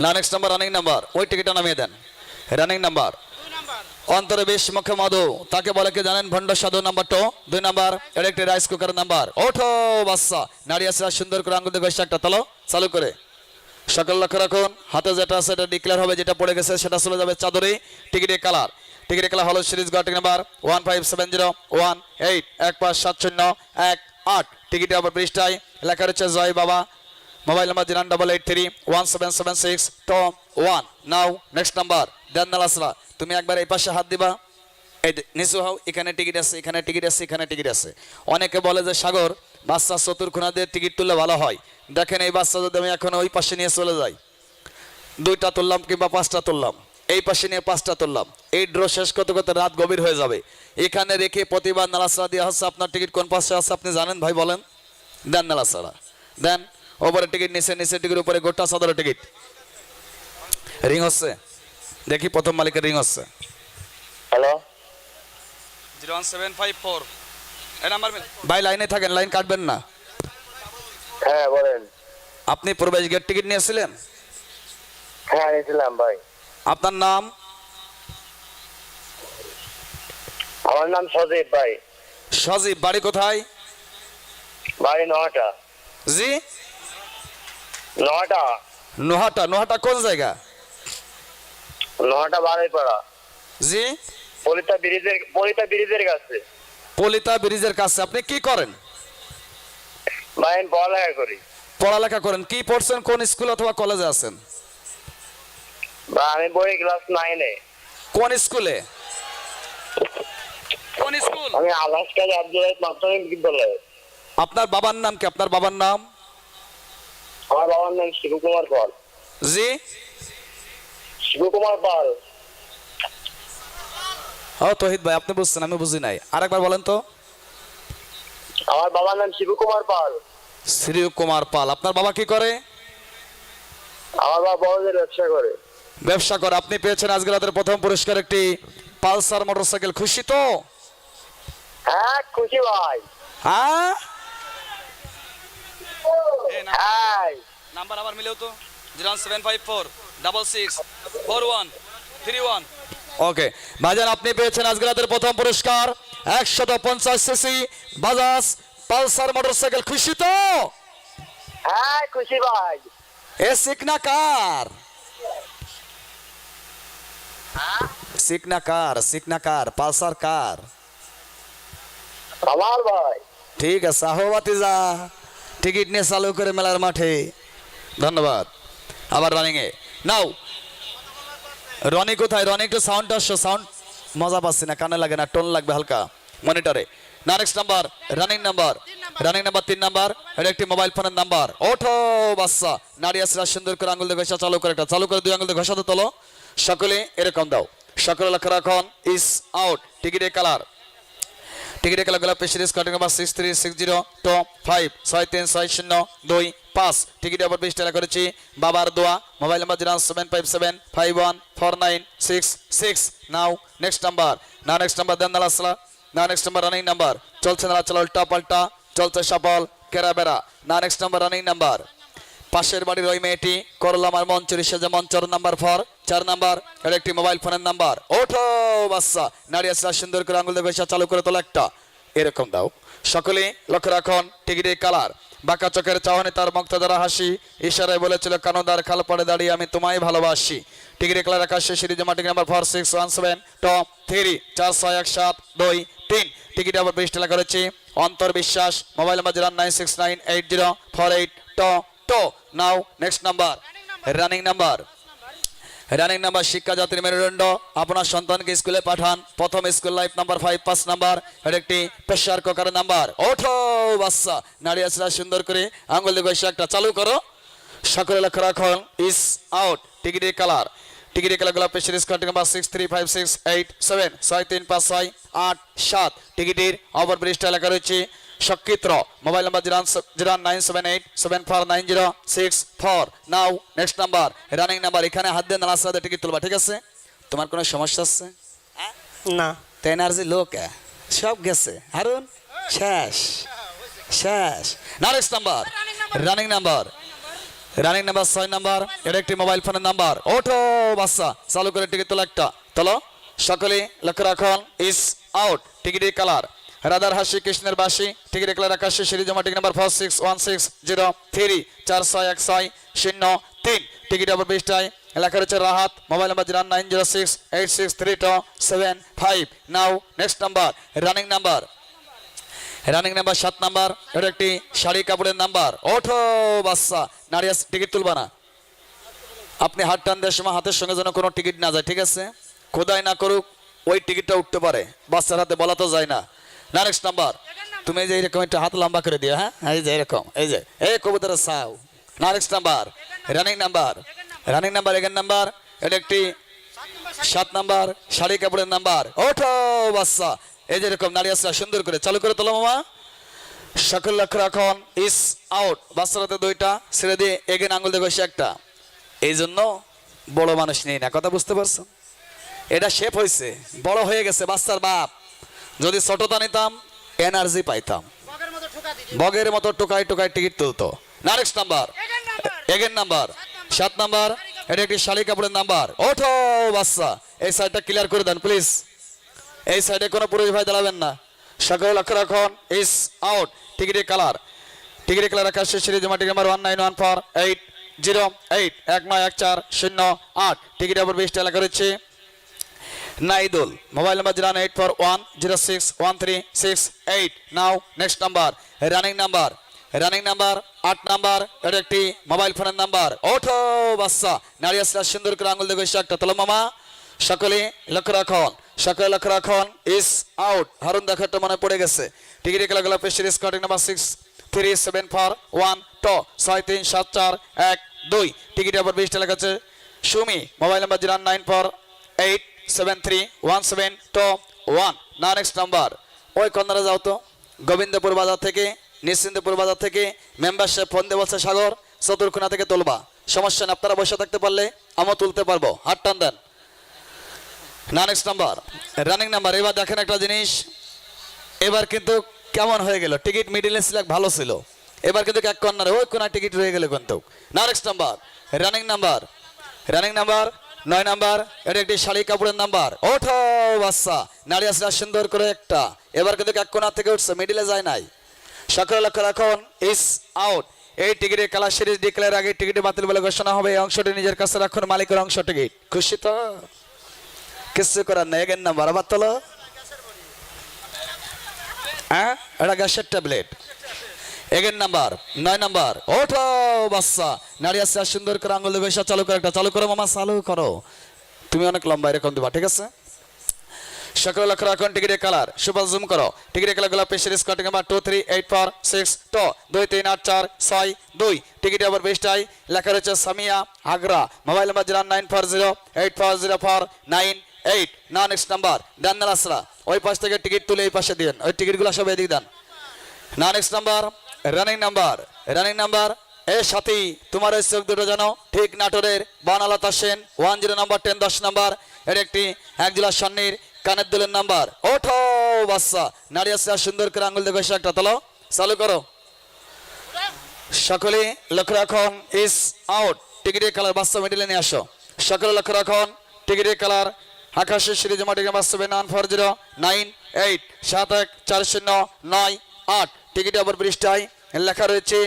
না। নেক্সট নাম্বার রানিং নাম্বার, ওই টিকিটটা নামিয়ে দেন। রানিং নাম্বার অন্তরে বেশ মুখে মধু, তাকে বলে কি জানেন? ভণ্ড সাধু। Number 2 number electric rice cooker number. ওঠো বাচ্চা, নারী আছে, সুন্দর করে আঙ্গুল দিয়ে একটা তলো চালু করে। সকল লক্ষ্য রাখুন, হাতে যেটা আছে সেটা ডিক্লেয়ার হবে, যেটা পড়ে গেছে সেটা চলে যাবে চাদরে। টিকিটের কালার, টিকিটের কালার হলো সিরিজ টিকিট নাম্বার 157018। টিকিটের অপর পৃষ্ঠায় লেখা রয়েছে জয় বাবা। Mobile number 08831776221। নাও নেক্সট নাম্বার দেন নালাসরা। তুমি একবার এই পাশে হাত দিবা, এই নিচু হও। এখানে টিকিট আছে, এখানে টিকিট আছে, এখানে টিকিট আছে। অনেকে বলে যে সাগর বাচ্চা চতুর্খোনা দিয়ে টিকিট তুললে ভালো হয়। দেখেন এই বাচ্চা যদি আমি এখন ওই পাশে নিয়ে চলে যাই, 2টা তুললাম কিংবা 5টা তুললাম, এই পাশে নিয়ে 5টা তুললাম, এই ড্র শেষ করতে করতে রাত গভীর হয়ে যাবে। এখানে রেখে প্রতিবার নালাসরা দেওয়া হচ্ছে। আপনার টিকিট কোন পাশে আছে আপনি জানেন ভাই? বলেন, দেন নালাসরা দেন। ওপরে টিকিট, নিচে নিচে টিকিট, উপরে গোটা চাদরের টিকিট। রিং হচ্ছে, দেখি প্রথম মালিকের রিং হচ্ছে। হ্যালো, 01754 এই নাম্বার। ভাই লাইনে থাকেন, লাইন কাটবেন না। হ্যাঁ বলেন। আপনি প্রবেশ গেট টিকিট নিয়েছিলেন? হ্যাঁ নিয়েছিলাম ভাই। আপনার নাম? আমার নাম সজীব ভাই। সজীব, বাড়ি কোথায়? বাড়ি নোহাটা। জি, নোহাটা। নোহাটা। নোহাটা কোন জায়গা? নোহাটা বাড়াইপাড়া। জি, পলিতা ব্রিজের কাছে। পলিতা ব্রিজের কাছে। আপনি কি করেন? ভাই আমি পড়ালেখা করি। পড়ালেখা করেন। কি পড়ছেন? কোন স্কুল অথবা কলেজে আছেন? বা আমি পড়ি ক্লাস 9-এ। কোন স্কুলে? কোন স্কুল? আমি আলাস্কা আব্দুল মাধ্যমিক বিদ্যালয়ে। আপনার বাবার নাম কি? আপনার বাবার নাম? আমার বাবার নাম শিবকুমার পাল। জি, শিবকুমার পাল। ও তহিদ ভাই, আপনি বুঝছেন, আমি বুঝি নাই। আরেকবার বলেন তো। আমার বাবার নাম শিবকুমার পাল। শ্রী কুমার পাল। আপনার বাবা কি করে? আমার বাবা বড়দের ব্যবসা করে। ব্যবসা করে। আপনি পেয়েছেন আজকে রাতের প্রথম পুরস্কার একটি পালসার মোটরসাইকেল। খুশি তো? হ্যাঁ খুশি ভাই। হ্যাঁ, হ্যাঁ নাম্বার আবার মিলেও তো 07546643131। ওকে ভাইজান, আপনি পেয়েছেন আজকে রাতের প্রথম পুরস্কার 150 সিসি বাজাজ পালসার মোটরসাইকেল। খুশি তো? হ্যাঁ খুশি ভাই। এ সিকনা কার? সিকনা কার? সিকনা কার? পালসার কার? আমার ভাই। ঠিক আছে, আহো বাতিজা, টিকিট নিয়ে চালু করে মেলার মাঠে। ধন্যবাদ। আবার রানিং এ নাও। রনি কোথায়? রনি একটু সাউন্ড আসছো। সাউন্ড মজা পাচ্ছি না, কানে লাগে না, টোন লাগবে হালকা মনিটরে। না, next number, running number. Running number 3 number. এটা একটি মোবাইল ফোনের নাম্বার। ওঠো বাচ্চা, নারী আসরা সুন্দর করে আঙুল দিয়ে ঘষা চালু করে, একটা চালু করে 2 আঙুল দিয়ে ঘষাতে তোলো। সকলে এরকম দাও। সকলে লক্ষ্য রাখুন। Is out. টিকিটের কালার। টিকিটের কালারগুলো পেশির স্কটিং নাম্বার 636025636025। টিকিটের ওপর 20 টাকা করেছি। বাবার দোয়া। Mobile number 07575514966। নাও নেক্সট নাম্বার। না নেক্সট নাম্বার দেন নালাসলা। না নেক্সট নাম্বার রানিং নাম্বার। চলছে নালা চলা উল্টা পাল্টা, চলছে সফল কেরাবেরা। না নেক্সট নাম্বার রানিং নাম্বার। পাশের বাড়ির ওই মেয়েটি করল আমার মন চুরি সেজে মঞ্চর নাম্বার 4 নাম্বার। এর একটি মোবাইল ফোনের নাম্বার। ওঠো বাচ্চা, নারী আসরা সুন্দর করে আঙুল দিয়ে ঘষা চালু করে তোলো একটা। এরকম দাও। সকলে লক্ষ্য রাখুন। টিকিটের কালার। বাঁকা চোখের চাহনি তার মুক্ত দ্বারা হাসি, ইশারায় বলেছিল কানোদার খাল পড়ে দাঁড়িয়ে আমি তোমায় ভালোবাসি। টিকিটের কালার আকাশে সিরিজ মাটিক নাম্বার 4617 2 টিকিট আবার 20 টাকা করেছি। Antar Biswas. Mobile number 096980482 now next number. Running number. Running number শিক্ষা জাতির মেরুদণ্ড। আপনার সন্তানকে স্কুলে পাঠান। প্রথম স্কুল লাইফ নাম্বার 5 নাম্বার। এর একটি প্রেসার কুকার নাম্বার। ওঠো বাচ্চা, নারী আসরা সুন্দর করে আঙুল দিয়ে ঘষে একটা চালু করো। সকলে লক্ষ্য রাখুন। Is out. টিকিটের কালার। টিকিটের কালারগুলো পেশির স্কটিং নাম্বার 635687 টিকিটের অপর 20 টাকা লেখা রয়েছে সক্ষিত্র। Mobile number 09787490664। Now next number. Running number. এখানে হাত দিয়ে নালার সাথে টিকিট তুলবা, ঠিক আছে? তোমার কোনো সমস্যা আছে? না। তো এনার্জি লোক সব গেছে। হারুন শেষ শেষ। না next number. Running number. Running number 6 number. এর একটি মোবাইল ফোনের নাম্বার। ওঠো বাচ্চা, চালু করে টিকিট তোলা একটা। তোলো। সকলে লক্ষ্য রাখুন। Is out. টিকিটের কালার। রাধার হাসি কৃষ্ণের বাসি। টিকিটের কালার আকাশে সিরিজ মাটিক নাম্বার 461603 টিকিট আবার 20 টাকায় লেখা রয়েছে Rahat. Mobile number 09068863275। Now next number. Running number. Running number 7 number. এর একটি শাড়ি কাপড়ের নাম্বার। ওঠো বাচ্চা, নারী টিকিট তুলবা না। আপনি হাত টান দেওয়ার সময় হাতের সঙ্গে যেন কোনো টিকিট না যায়, ঠিক আছে? খোদাই না করুক ওই টিকিটটা উঠতে পারে, বাচ্চার হাতে বলা তো যায় না। না নেক্সট নাম্বার। তুমি এই যে এরকম একটা হাত লম্বা করে দিও। হ্যাঁ, এই যে এরকম, এই যে এই কবুতরের সাউ। না next number. Running number. Running number 11 number. এটা একটি 7 নাম্বার শাড়ি কাপড়ের নাম্বার। ওঠো বাচ্চা, এই যে এরকম নারী আসরা সুন্দর করে চালু করে তোলো মামা। সকল লক্ষ্য রাখুন। Is out. বাচ্চার হাতে 2টা ছেড়ে দিয়ে এগেন আঙুল দিয়ে ঘষে একটা। এই জন্য বড় মানুষ নেই না, কথা বুঝতে পারছো? এটা শেপ হয়েছে, বড় হয়ে গেছে বাচ্চার বাপ। যদি ছোটতা নিতাম এনার্জি পাইতাম, বগের মতো টোকাই টোকাই টিকিট তুলতো। না next number. Again number 7 number. এটা একটি শাড়ি কাপড়ের নাম্বার। ওঠো বাচ্চা, এই সাইডটা ক্লিয়ার করে দেন প্লিজ। এই সাইডে কোনো পুরুষ ভাই দাঁড়াবেন না। সকলে লক্ষ্য রাখুন, ইস আউট। টিকিটের কালার, টিকিটের কালার আকাশের সিরিজ মাটি নাম্বার 19148081914008। টিকিটের উপর 20 লেখা রয়েছে Naidul. Mobile number 08410613668। Now next number, running number, running number 8 number. এটা একটি মোবাইল ফোনের নাম্বার। ওঠো বাচ্চা, নারী আসলে সুন্দর করে আঙুল দেখে একটা তোলো মামা। সকলে লক্ষ্য রাখুন, সকলে লক্ষ্য রাখুন, ইস আউট। হারুন দেখাটা মনে পড়ে গেছে। টিকিটের খেলা গেল পেশির স্কোয়াডিং নাম্বার 63741 63741 টিকিটের উপর 20 লেখা আছে সুমি। মোবাইল নাম্বার 094873172 না নেক্সট নাম্বার। ওই কন্যারা যাও তো, গোবিন্দপুর বাজার থেকে, নিশ্চিন্তপুর বাজার থেকে মেম্বারশিপ ফোন দিয়ে বলছে সাগর চতুর্কোনা থেকে তুলবা। সমস্যা নেই, আপনারা বসে থাকতে পারলে আমিও তুলতে পারবো। হাত টান দেন। না নেক্সট নাম্বার, রানিং নাম্বার। এবার দেখেন একটা জিনিস, এবার কিন্তু কেমন হয়ে গেল। টিকিট মিডিলে সিলেক্ট ভালো ছিল, এবার কিন্তু এক কর্নারে ওই কোনা টিকিট রয়ে গেল কিন্তু। না next number, running number, running number 9 number. এটা একটি শাড়ি কাপড়ের নাম্বার। ওঠো বাচ্চা, নারী আসলে সুন্দর করে একটা। এবার কিন্তু এক কোনা থেকে উঠছে, মিডিলে যায় নাই। সকলে লক্ষ্য রাখুন, ইস আউট। এই টিকিটের কালার সিরিজ ডিক্লেয়ার আগে টিকিট বাতিল বলে ঘোষণা হবে। এই অংশটি নিজের কাছে রাখুন, মালিকের অংশ টিকিট। খুশি তো? কিছু করার নেই। এগেন নাম্বার আবার তোলো। হ্যাঁ, এটা গ্যাসের ট্যাবলেট। Again number 9 number. ওঠো বাচ্চা, নারী আসছে সুন্দর করে আঙুল দিয়ে চালু করো। একটা চালু করো মামা, চালু করো। তুমি অনেক লম্বা, এরকম দিবা, ঠিক আছে? সকলে লক্ষ্য রাখুন, টিকিটের কালার সুপার জুম করো। টিকিটের কালার গুলো পেশির স্কোয়াডিং নাম্বার 23846 টিকিটের উপর 20 লেখা রয়েছে সামিয়া আগ্রা। মোবাইল নাম্বার 094084049 না নেক্সট নাম্বার। দেন আসরা ওই পাশ থেকে টিকিট তুলে এই পাশে দিন, ওই টিকিটগুলো সব এদিকে দেন। না next number, running number, running number. এ সাথী, তোমার ওই চোখ দুটো জানো ঠিক নাটোরের বানালতা সেন 10 নাম্বার 10 10 নাম্বার। এর একটি একজোড়া স্বর্ণের কানের দুলের নাম্বার। ওঠো বাচ্চা, নারী আসছে সুন্দর করে আঙুল দেখে একটা তোলো, চালু করো। সকলে লক্ষ্য রাখুন, ইস আউট। টিকিটের কালার বাচ্চা মিডিলে নিয়ে আসো। সকলে লক্ষ্য রাখুন, টিকিটের কালার আকাশের সিরিজ মাটি নাম্বার 79409 71409 টিকিটের উপর 20 লেখা রয়েছে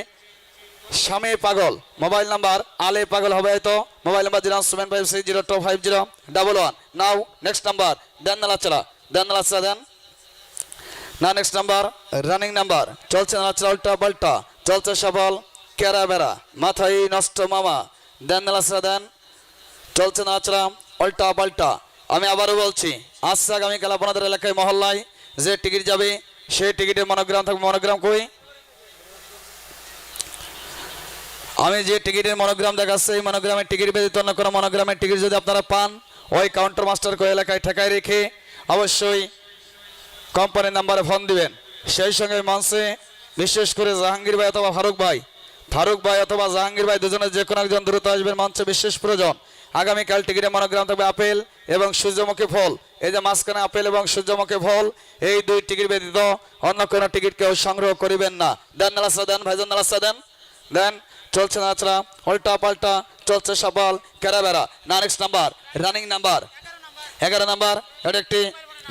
স্বামী পাগল। মোবাইল নাম্বার আলে পাগল হবে হয়তো। মোবাইল নাম্বার 075602501 নাও নেক্সট নাম্বার। দেন নালাচলা, দেন নালাচলা দেন। না নেক্সট নাম্বার, রানিং নাম্বার। চলছে নালাচলা উল্টা পাল্টা, চলছে সফল কেরা বেড়া, মাথায় নষ্ট মামা। দেন নালাচলা দেন। চলছে নালাচলা উল্টা পাল্টা। আমি আবারও বলছি, আজকে আগামীকাল আপনাদের এলাকায় মহল্লায় যে টিকিট যাবে সেই টিকিটের মনোগ্রাম থাকবে। মনোগ্রাম কই? আমি যে টিকিটের মনোগ্রাম দেখাচ্ছি, এই মনোগ্রামের টিকিট ব্যতীত অন্য কোনো মনোগ্রামের টিকিট যদি আপনারা পান, ওই কাউন্টার মাস্টারকে এলাকায় ঠেকায় রেখে অবশ্যই কোম্পানির নাম্বারে ফোন দিবেন। সেই সঙ্গে মঞ্চে বিশেষ করে জাহাঙ্গীর ভাই অথবা ফারুক ভাই, ফারুক ভাই অথবা জাহাঙ্গীর ভাই দুজনের যে কোনো একজন দ্রুত আসবেন, মঞ্চে বিশেষ প্রয়োজন। আগামীকাল টিকিটের মনোগ্রাম থাকবে আপেল এবং সূর্যমুখী ফল। এই যে মাঝখানে আপেল এবং সূর্যমুখী ফল, এই দুই টিকিট ব্যতীত অন্য কোনো টিকিট কেউ সংগ্রহ করিবেন না। দেন নালাসা দেন, ভাইজান নালাসা দেন, দেন। চলছে নাচড়া উল্টা পাল্টা, চলছে সফল কেরাবেড়া। না next number, running number 11 number. এটা একটি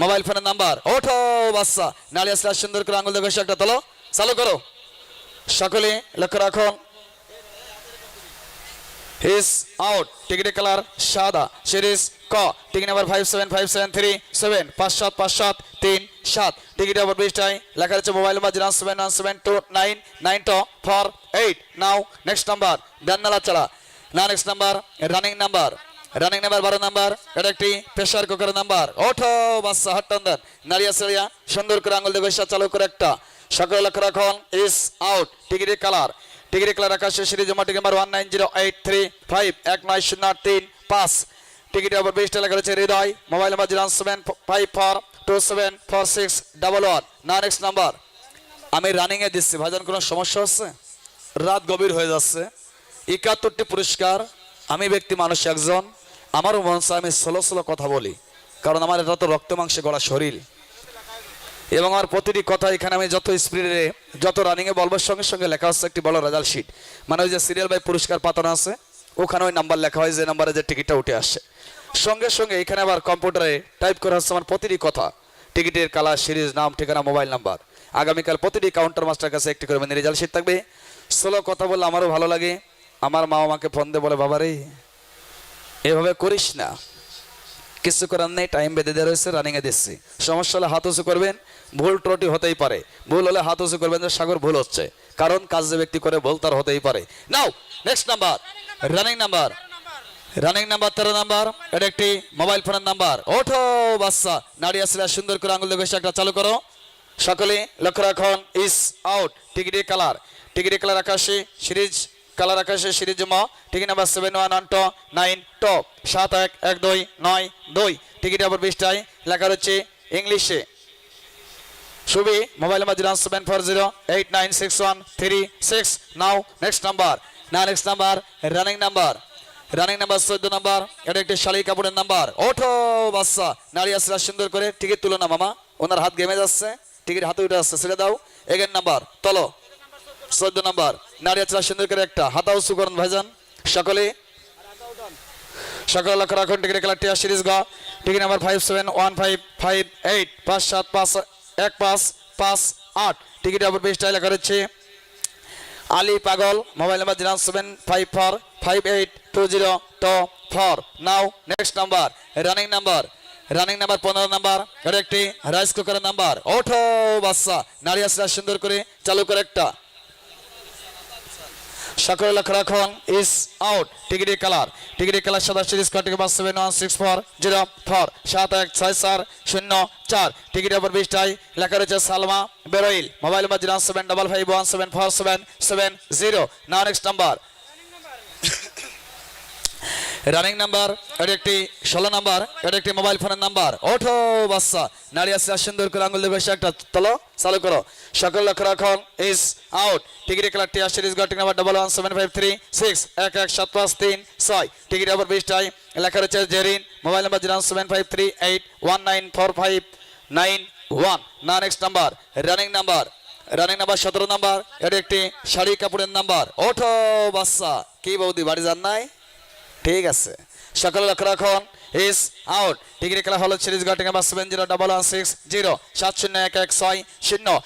মোবাইল ফোনের নাম্বার। ওঠো বাচ্চা, নারী আসলে সুন্দর করে আঙুল দেখে একটা তোলো, চালু করো। সকলে লক্ষ্য রাখুন, ইস আউট। টিকিটের কালার সাদা, সিরিজ ক, টিকিট নাম্বার 575737 575737। টিকিট নাম্বার 20 লেখা রয়েছে মোবাইল নাম্বার 07172999448 নাও নেক্সট নাম্বার। দেন নালাচলা। না next number, running number, running number 12 number. এটা একটি প্রেসার কুকারের নাম্বার। ওঠো বাচ্চা, হাত টান দেন। নারিয়া সেরিয়া সুন্দর করে আঙুল দেখে চালু করে একটা। সকলে লক্ষ্য রাখুন, ইস আউট। টিকিটের কালার, টিকিটের কালার আকাশের সিরিজ মাটি নাম্বার 1908351903 টিকিটের উপর 20 লেখা রয়েছে হৃদয়। মোবাইল নাম্বার 07542746111 না নেক্সট নাম্বার। আমি রানিং এ দিচ্ছি ভাইজান, কোনো সমস্যা হচ্ছে? রাত গভীর হয়ে যাচ্ছে। 71টি পুরস্কার। আমি ব্যক্তি মানুষ একজন, আমারও মন চায় আমি স্লো কথা বলি, কারণ আমার এটা তো রক্ত মাংসে গড়া শরীর এবং আমার প্রতিটি কথা এখানে আমি যত স্পিডে যত রানিংয়ে বলবার সঙ্গে সঙ্গে লেখা হচ্ছে একটি বড় রেজাল্ট শিট, মানে ওই যে সিরিয়াল বাই পুরস্কার পাতানো আছে ওখানে ওই নাম্বার লেখা হয়, যে নাম্বারে যে টিকিটটা উঠে আসে সঙ্গে সঙ্গে এখানে আবার কম্পিউটারে টাইপ করা হচ্ছে আমার প্রতিটি কথা। টিকিটের কালার, সিরিজ, নাম, ঠিকানা, মোবাইল নাম্বার। আগামীকাল প্রতিটি কাউন্টার মাস্টার কাছে একটি করে মিনি রেজাল্ট শিট থাকবে। স্লো কথা বললে আমারও ভালো লাগে। আমার মা আমাকে ফোন দিয়ে বলে, বাবা রে এভাবে করিস না, কিছু করার নেই, টাইম বেঁধে দেওয়া রয়েছে, রানিংয়ে দিচ্ছি। সমস্যা হলে হাত উঁচু করবেন, ভুল ত্রুটি হতেই পারে, ভুল হলে হাত উঁচু করবেন যে সাগর ভুল হচ্ছে, কারণ কাজ যে ব্যক্তি করে ভুল তার হতেই পারে। Now next number, running number, running number 13 number, এটা একটি মোবাইল ফোনের নাম্বার। ওঠো বাচ্চা, নারী আসলে সুন্দর করে আঙুল দিয়ে বেশি একটা চালু করো। সকলে লক্ষ্য রাখুন, ইস আউট, টিকিটের কালার, টিকিটের কালার আকাশে, সিরিজ কালার আকাশে, সিরিজ জমা, টিকিট নাম্বার 7112 711292। টিকিট আবার 20টায় লেখা রয়েছে ইংলিশে। সুবি মোবাইল নাম্বার 07408961336। নাও নেক্সট নাম্বার, না next number, running number, running number 14 number, এটা একটি শাড়ি কাপড়ের নাম্বার। ওঠো বাচ্চা, নারী আসলে সুন্দর করে টিকিট তুলো না মামা, ওনার হাত ঘেমে যাচ্ছে, টিকিট হাতে উঠে আসছে, ছেড়ে দাও। এগেন নাম্বার তলো, 14 নাম্বার, নারী আসলে সুন্দর করে একটা হাতা উঁচু করুন ভাইজান। সকলে সকলে লক্ষ্য রাখুন, টিকিট কালার টিয়া সিরিজ গ, টিকিট নাম্বার 571558 571558। টিকিট আবার 20টায় লেখা রয়েছে আলী পাগল, mobile number 074582024। Now next number, running number, running number 15 number, এটা একটি রাইস কুকারের নাম্বার। ওঠো বাচ্চা, নারী আসলে সুন্দর করে চালু করে একটা। সকলে লক্ষ্য রাখুন, ইস আউট, টিকিটের কালার, টিকিটের কালার সাদা, সিরিজ কোড টিকিট 716404 716404। টিকিট আবার 20টায় লেখা রয়েছে সালমা বেরোইল, মোবাইল নাম্বার 07551744770। নাও নেক্সট নাম্বার, রানিং নাম্বার, এটা একটি 16 নাম্বার, এটা একটি মোবাইল ফোনের নাম্বার। ওঠো বাচ্চা, নারী আসছে সুন্দর করে আঙুল দিয়ে বেশি একটা তলো চালু করো। সকল লক্ষ্য রাখুন, ইস আউট, টিকিটের কালার টিয়া সিরিজ গটিং নাম্বার 11753611756। টিকিট আবার 20টায় লেখা রয়েছে জেরিন, মোবাইল নাম্বার 07538194591। না next number, running number, running number 17 number, এটা একটি শাড়ি কাপড়ের নাম্বার। ওঠো বাচ্চা, কি বৌদি বাড়ি যান নাই? ঠিক আছে, সকলে লক্ষ্য রাখুন, ইস আউট, টিকিট খেলা হলো সিরিজ গটিং নাম্বার 70116070।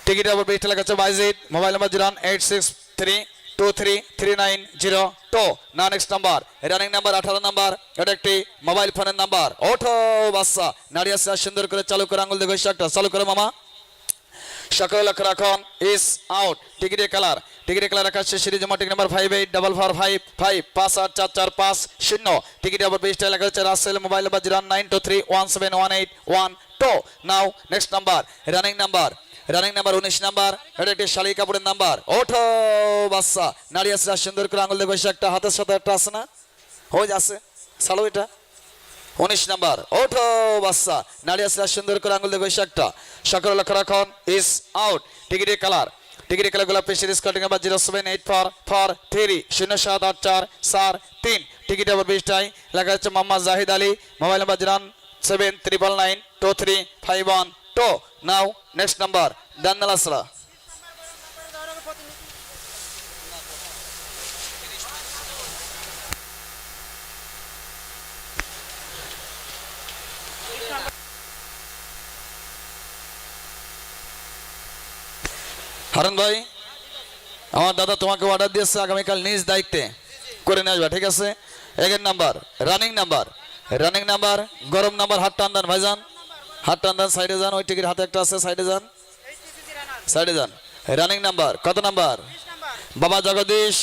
টিকিট আবার 20টা লেখা আছে বাইজিদ, মোবাইল নাম্বার 08632333902। না next number, running number 18 number, এটা একটি মোবাইল ফোনের নাম্বার। ওঠো বাচ্চা, নারী আসছে সুন্দর করে চালু করে আঙুল দিয়ে একটা চালু করে মামা। সকলে লক্ষ্য রাখুন, ইস আউট, টিকিটের কালার, টিকিটের কালার রাখা সিরিজ জমা, টিকিট নাম্বার 5844555850। টিকিট আবার 20টায় লেখা হচ্ছে Rasel, mobile number 09223171812। Now next number, running number, running number 19 number, এটা একটি শাড়ি কাপড়ের নাম্বার। ওঠো বাচ্চা, নারী আসছে সুন্দর করে আঙুল দিয়ে একটা হাতের সাথে একটা আছে না, হয়ে যাচ্ছে চালো, এটা 19 নাম্বার। ওঠো বাচ্চা, নারী আসলে সুন্দর করে আঙুল দিয়ে একটা। সকলে লক্ষ্য রাখুন, ইস আউট, টিকিটের কালার, টিকিটের কালার গোলাপি সিরিজ কোড নাম্বার 0784443 টিকিট আবার 20টায় লেখা হচ্ছে মোহাম্মদ জাহিদ আলী, মোবাইল নাম্বার 07999235112। নাও নেক্সট নাম্বার, দান্নাল আসরা, হারুন ভাই, আমার দাদা তোমাকে অর্ডার দিয়েছে, আগামীকাল নিজ দায়িত্বে করে নিয়ে আসবা, ঠিক আছে? এগের number, running number, running number, গরম নাম্বার, হাত টান দেন ভাইজান, হাত টান দেন, সাইডে যান, ওই টিকিট হাতে একটা আছে, সাইডে যান, সাইডে যান। রানিং নাম্বার কত নাম্বার? বাবা জগদীশ,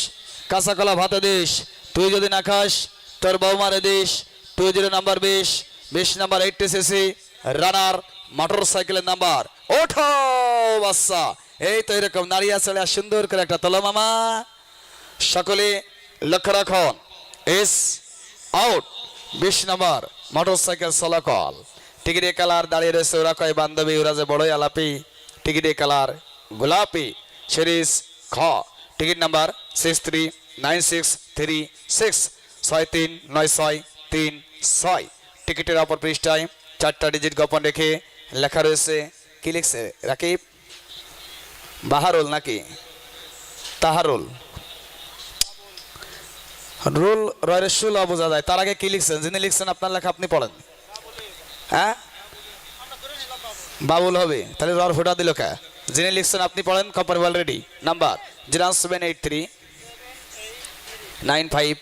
কাঁচাকলা ভাতে দিস, তুই যদি না খাস তোর বৌমারে দিস। 20 number 20 number 80cc runner motor সাইকেলের নাম্বার। ওঠো বাচ্চা, এই তো এরকম নারী আসলে সুন্দর করে একটা তোলো মামা। সকলে লক্ষ্য রাখুন, is out, 20 number motor cycle চলাকল। টিকিটের কালার দাঁড়িয়ে রয়েছে, ওরা কয় বান্ধবী, ওরা যে বড়ই আলাপি। টিকিটের কালার গোলাপি, সিরিজ খ, টিকিট নাম্বার 639636 639636। টিকিটের অপর পৃষ্ঠায় 4টা ডিজিট গোপন রেখে লেখা রয়েছে, কি লিখছে রাকিব? বাহারুল নাকি তাহারুল? রুল রসুল বোঝা যায়, তার আগে কি লিখছেন? যিনি লিখছেন আপনার লেখা আপনি পড়েন। হ্যাঁ, বাবুল হবে, তাহলে রর ফোটা দিল কে? যিনি লিখছেন আপনি পড়েন, কপার অলরেডি। নাম্বার 078395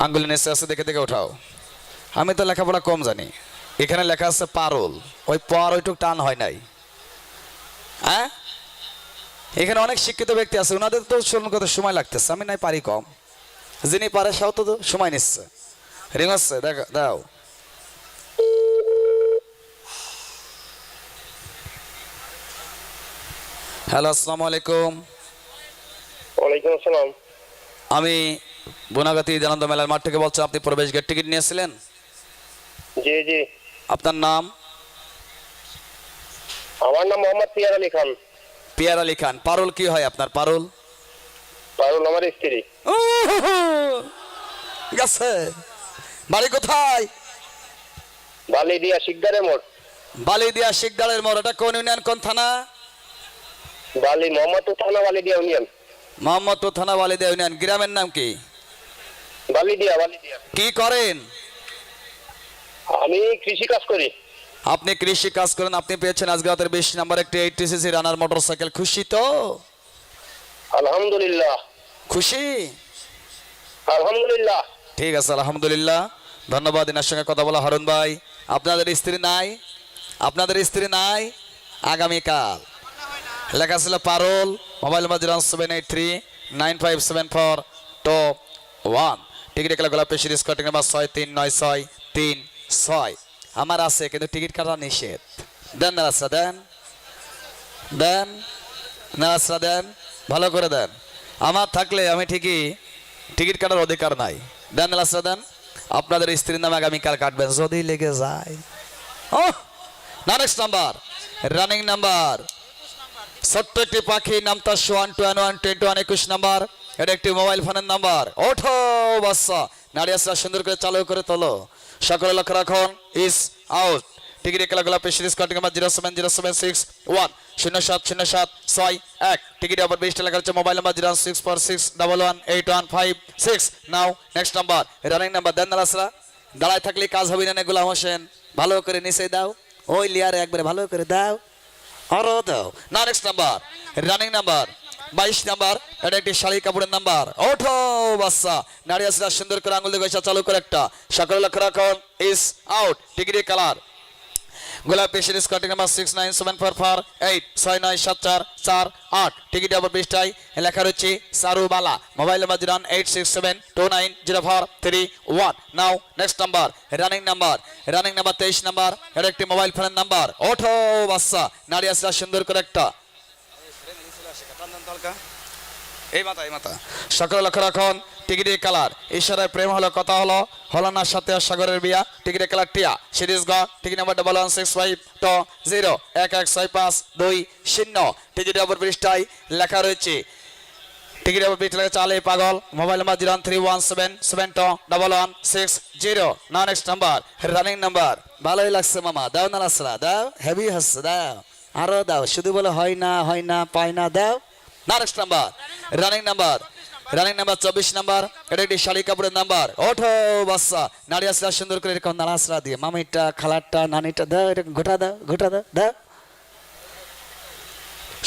আঙ্গুল নেসে আছে, দেখে দেখে ওঠাও। আমি তো লেখাপড়া কম জানি। এখানে লেখা আছে পারুল, ওই পর ওইটুক টান হয় নাই। হ্যাঁ, এখানে অনেক শিক্ষিত ব্যক্তি আছে, ওনাদের তো শোনার কথা সময় লাগতেছে, আমি নাই পারি কম। যিনি পারে সেও তো সময় নিচ্ছে। রিং আসছে, দেখো দাও। হ্যালো, আসসালামু আলাইকুম। ওয়ালাইকুম আসসালাম। আমি বনাগাতি আনন্দ মেলার মাঠ থেকে বলছি। আপনি প্রবেশ গেট টিকিট নিয়েছিলেন? জি জি, আপনার নাম? আমার নাম মোহাম্মদ পিয়ার আলী খান। পিয়ার আলী খান। পারুল কি হয় আপনার? পারুল পারুল আমার স্ত্রী। গেছে। বাড়ি কোথায়? বালিদিয়া শিকদারে মোড়। বালিদিয়া শিকদারের মোড়। এটা কোন ইউনিয়ন, কোন থানা? মোহাম্মদপুর থানা, বালিদিয়া ইউনিয়ন। মোহাম্মদপুর থানা, বালিদিয়া ইউনিয়ন। গ্রামের নাম কি? বালিদিয়া। কি করেন? আমি কৃষি কাজ করি। আপনি কৃষি কাজ করেন। আপনি পেয়েছেন আজকে রাতের 20 নম্বর একটি 80cc রানার মোটরসাইকেল। খুশি তো? আলহামদুলিল্লাহ। খুশি? আলহামদুলিল্লাহ। ঠিক আছে, আলহামদুলিল্লাহ। ধন্যবাদ। এনার সঙ্গে কথা বলা হারুন ভাই। আপনাদের স্ত্রী নাই? আপনাদের স্ত্রী নাই? আগামীকাল। লেখা ছিল পারুল। Mobile number 0783957421। টিকিট খেলা গোলাপী সিরিজ কাটিং নাম্বার 639636। আমার আছে, কিন্তু টিকিট কাটা নিষেধ। দেন না রাস্তা, দেন দেন না রাস্তা দেন, ভালো করে দেন। আমার থাকলে আমি ঠিকই টিকিট কাটার অধিকার নাই। দেন রাস্তা দেন। আপনাদের স্ত্রীর নামে আগামীকাল কাটবেন যদি লেগে যায়। ও না, নেক্সট নাম্বার, রানিং নাম্বার। ছোট্ট একটি পাখি, নাম তার 12121 নাম্বার। এটা একটি মোবাইল ফোনের নাম্বার। ওঠো বাচ্চা, নারী আসরা সুন্দর করে চালু করে তোলো। সকলে লক্ষ্য রাখুন, ইস আউট। টিকিট খেলা গোলাপী সিরিজ কাটিং নাম্বার 070761070761। টিকিট আবার 20 টাকা হচ্ছে। Mobile number 0646118156। নাও নেক্সট নাম্বার, রানিং নাম্বার। দেন আসরা, দাঁড়ায় থাকলে কাজ হবে না। গোলাম হোসেন, ভালো করে নিচে দাও, ওই লিয়ারে একবারে ভালো করে দাও, আরো দাও। না, next number, running number 22 number. এটা একটি শাড়ি কাপড়ের নাম্বার। ওঠো বাচ্চা, নারী আসরা সুন্দর করে আঙুল দিয়ে চালু করে একটা। সকলে লক্ষ্য রাখুন, ইস আউট। টিকিটের কালার গোলাপি সিরিজ কাটিং নাম্বার 697448697448। টিকিট আবার 20টায় লেখা রয়েছে Sarubala. Mobile number 087290431। Now next number, running number. Running number 23 number. এটা একটি মোবাইল ফোনের নাম্বার। ওঠো বাচ্চা, নারী আসরা সুন্দর করে একটা। এই মাথা সকলে লক্ষ্য রাখুন, টিকিটের কালার। ইশারায় প্রেম হলো, কথা হলো, হলো না সাথে আর সাগরের বিয়া। টিকিটের কালার টিয়া। সিরিজ গ। Ticket number 116520116520। টিকিট নম্বর 20টায় লেখা রয়েছে, টিকিট নম্বর 20 লেখা চালে পাগল। Mobile number 03177211160। না, নেক্সট নাম্বার, রানিং নাম্বার। ভালোই লাগছে মামা, দাও না রাসরা, দাও, হেভি হচ্ছে, দাও, আরো দাও। শুধু বলে হয় না পায় না, দাও। না, next number, running number. Running number 24 number. এটা একটি শাড়ি কাপড়ের নাম্বার। ওঠো বাচ্চা, নারী আসরা সুন্দর করে এরকম নাড়াচড়া দিয়ে, মামিটা, খালারটা, নানিটা দাও, এরকম ঘোটা দাও, দাও।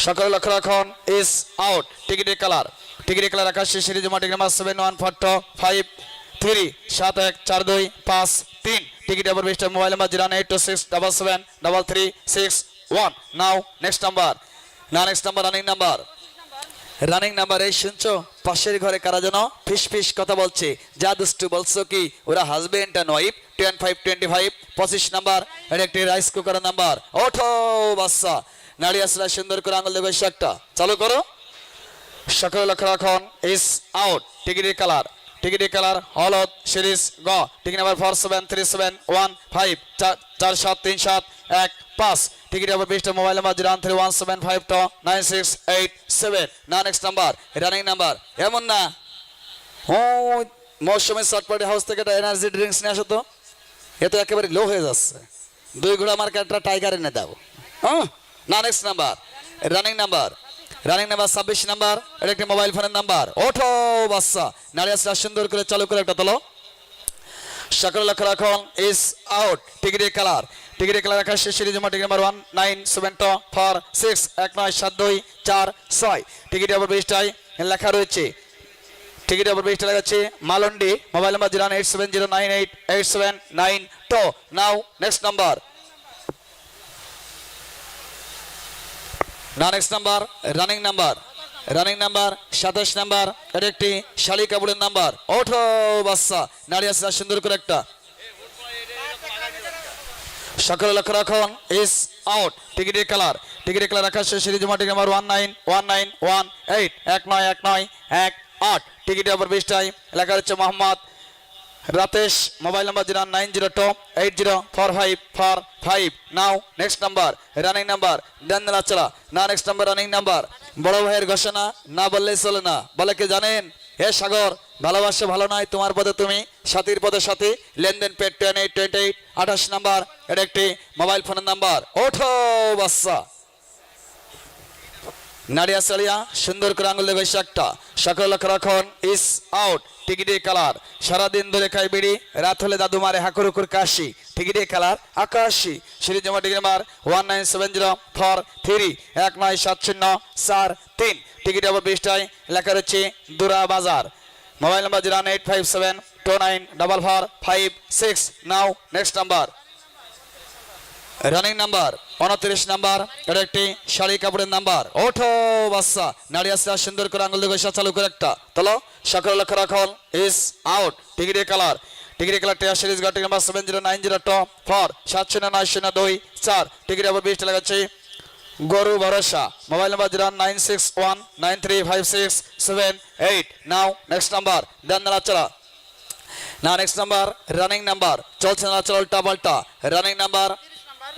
সকলে লক্ষ্য রাখুন, ইস আউট। টিকিটের কালার। টিকিটের কালার আকাশী সিরিজ মাটিক নাম্বার 714253। টিকিট নম্বর 20টা। Mobile number 08267773361। Now next number. না, next number, running number. Running number. এই শুনছো, পাশের ঘরে কারা যেন ফিস কথা বলছে। যা দুষ্টু বলছো কি, ওরা হাজবেন্ড অ্যান্ড ওয়াইফ। 2525 25 নাম্বার। এটা একটি রাইস কুকারের নাম্বার। ওঠো বাচ্চা, নারী আসলে সুন্দর করে আঙুল দেবে একটা, চালু করো। সকলে লক্ষ্য রাখুন, ইস আউট। টিকিটের কালার। টিকিটের কালার হলুদ। সিরিজ গ। Ticket number 473715 473715। টিকিট নাম্বার 20টা। Mobile number 03175296887। না, নেক্সট নাম্বার, রানিং নাম্বার। এমন না, ও মৌসুমী চটপটি হাউস থেকে একটা এনার্জি ড্রিঙ্কস নিয়ে আসো তো। এ তো একেবারে লো হয়ে যাচ্ছে। 2 ঘোড়া মার্কেটটা টাইগার এনে দাও। না, next number, running number. Running number 26 number. এটা একটি মোবাইল ফোনের নাম্বার। ওঠো বাচ্চা, নারী আসরা সুন্দর করে চালু করে একটা তোলো। সকল লক্ষ্য রাখুন ইস আউট টিকিটের কালার রাখা শেষ সিরিজ টিকিট নাম্বার 197246197246 টিকিট নম্বর 20টায় লেখা রয়েছে টিকিট নম্বর 20টা লাগাচ্ছে মালন্ডি mobile number 08709887992 now next number next number running number 27 number এটা একটি শালি কাপড়ের নাম্বার ওঠো বাচ্চা নারী আছে সুন্দর করে একটা সকল লক্ষ্য রাখুন ইস আউট টিকিটের কালার রাখা শেষ সিরিজ টিকিট নাম্বার 191918 টিকিট নম্বর 20টায় লেখা হচ্ছে Mohammad Ratesh mobile number 090280455 now next number running number দেনলা চলা না নেক্সট নাম্বার রানিং নাম্বার বড় ভাইয়ের ঘোষণা না বললেই চলে না বলে কি জানেন হে সাগর ভালোবাসা ভালো নয় তোমার পদে তুমি সাথীর পদে সাথী লেনদেন পেড 2828 28 নাম্বার এটা একটি মোবাইল ফোনের নাম্বার ওঠো বাচ্চা নারিয়া চালিয়া সুন্দর করে আঙুল দেবে একটা সকল লক্ষ্য রাখুন ইস আউট টিকিটের কালার সারাদিন ধরে খাই বিড়ি রাত হলে দাদু মারে হাকুরুকুর কাশি টিকিটের কালার আকাশি সিরিজ জমা টিকিট নাম্বার 197043197043 টিকিট নম্বর 20টায় লেখা রয়েছে দুরা বাজার mobile number 08572944556 now next number running number 29 number এটা একটি শাড়ি কাপড়ের নাম্বার ওঠো বাচ্চা নারী আসা সুন্দর করে আঙুল দিয়ে চালু করে একটা চলো সকল লক্ষ্য রাখুন ইস আউট টিকিটের কালার টিয়ার সিরিজ টিকিট নাম্বার 709024 টিকিট নম্বর 20টা লাগাচ্ছে গরু ভরসা mobile number 09619356778 now next number দেন চলা না নেক্সট নাম্বার রানিং নাম্বার চলছে না চল উল্টা পাল্টা রানিং নাম্বার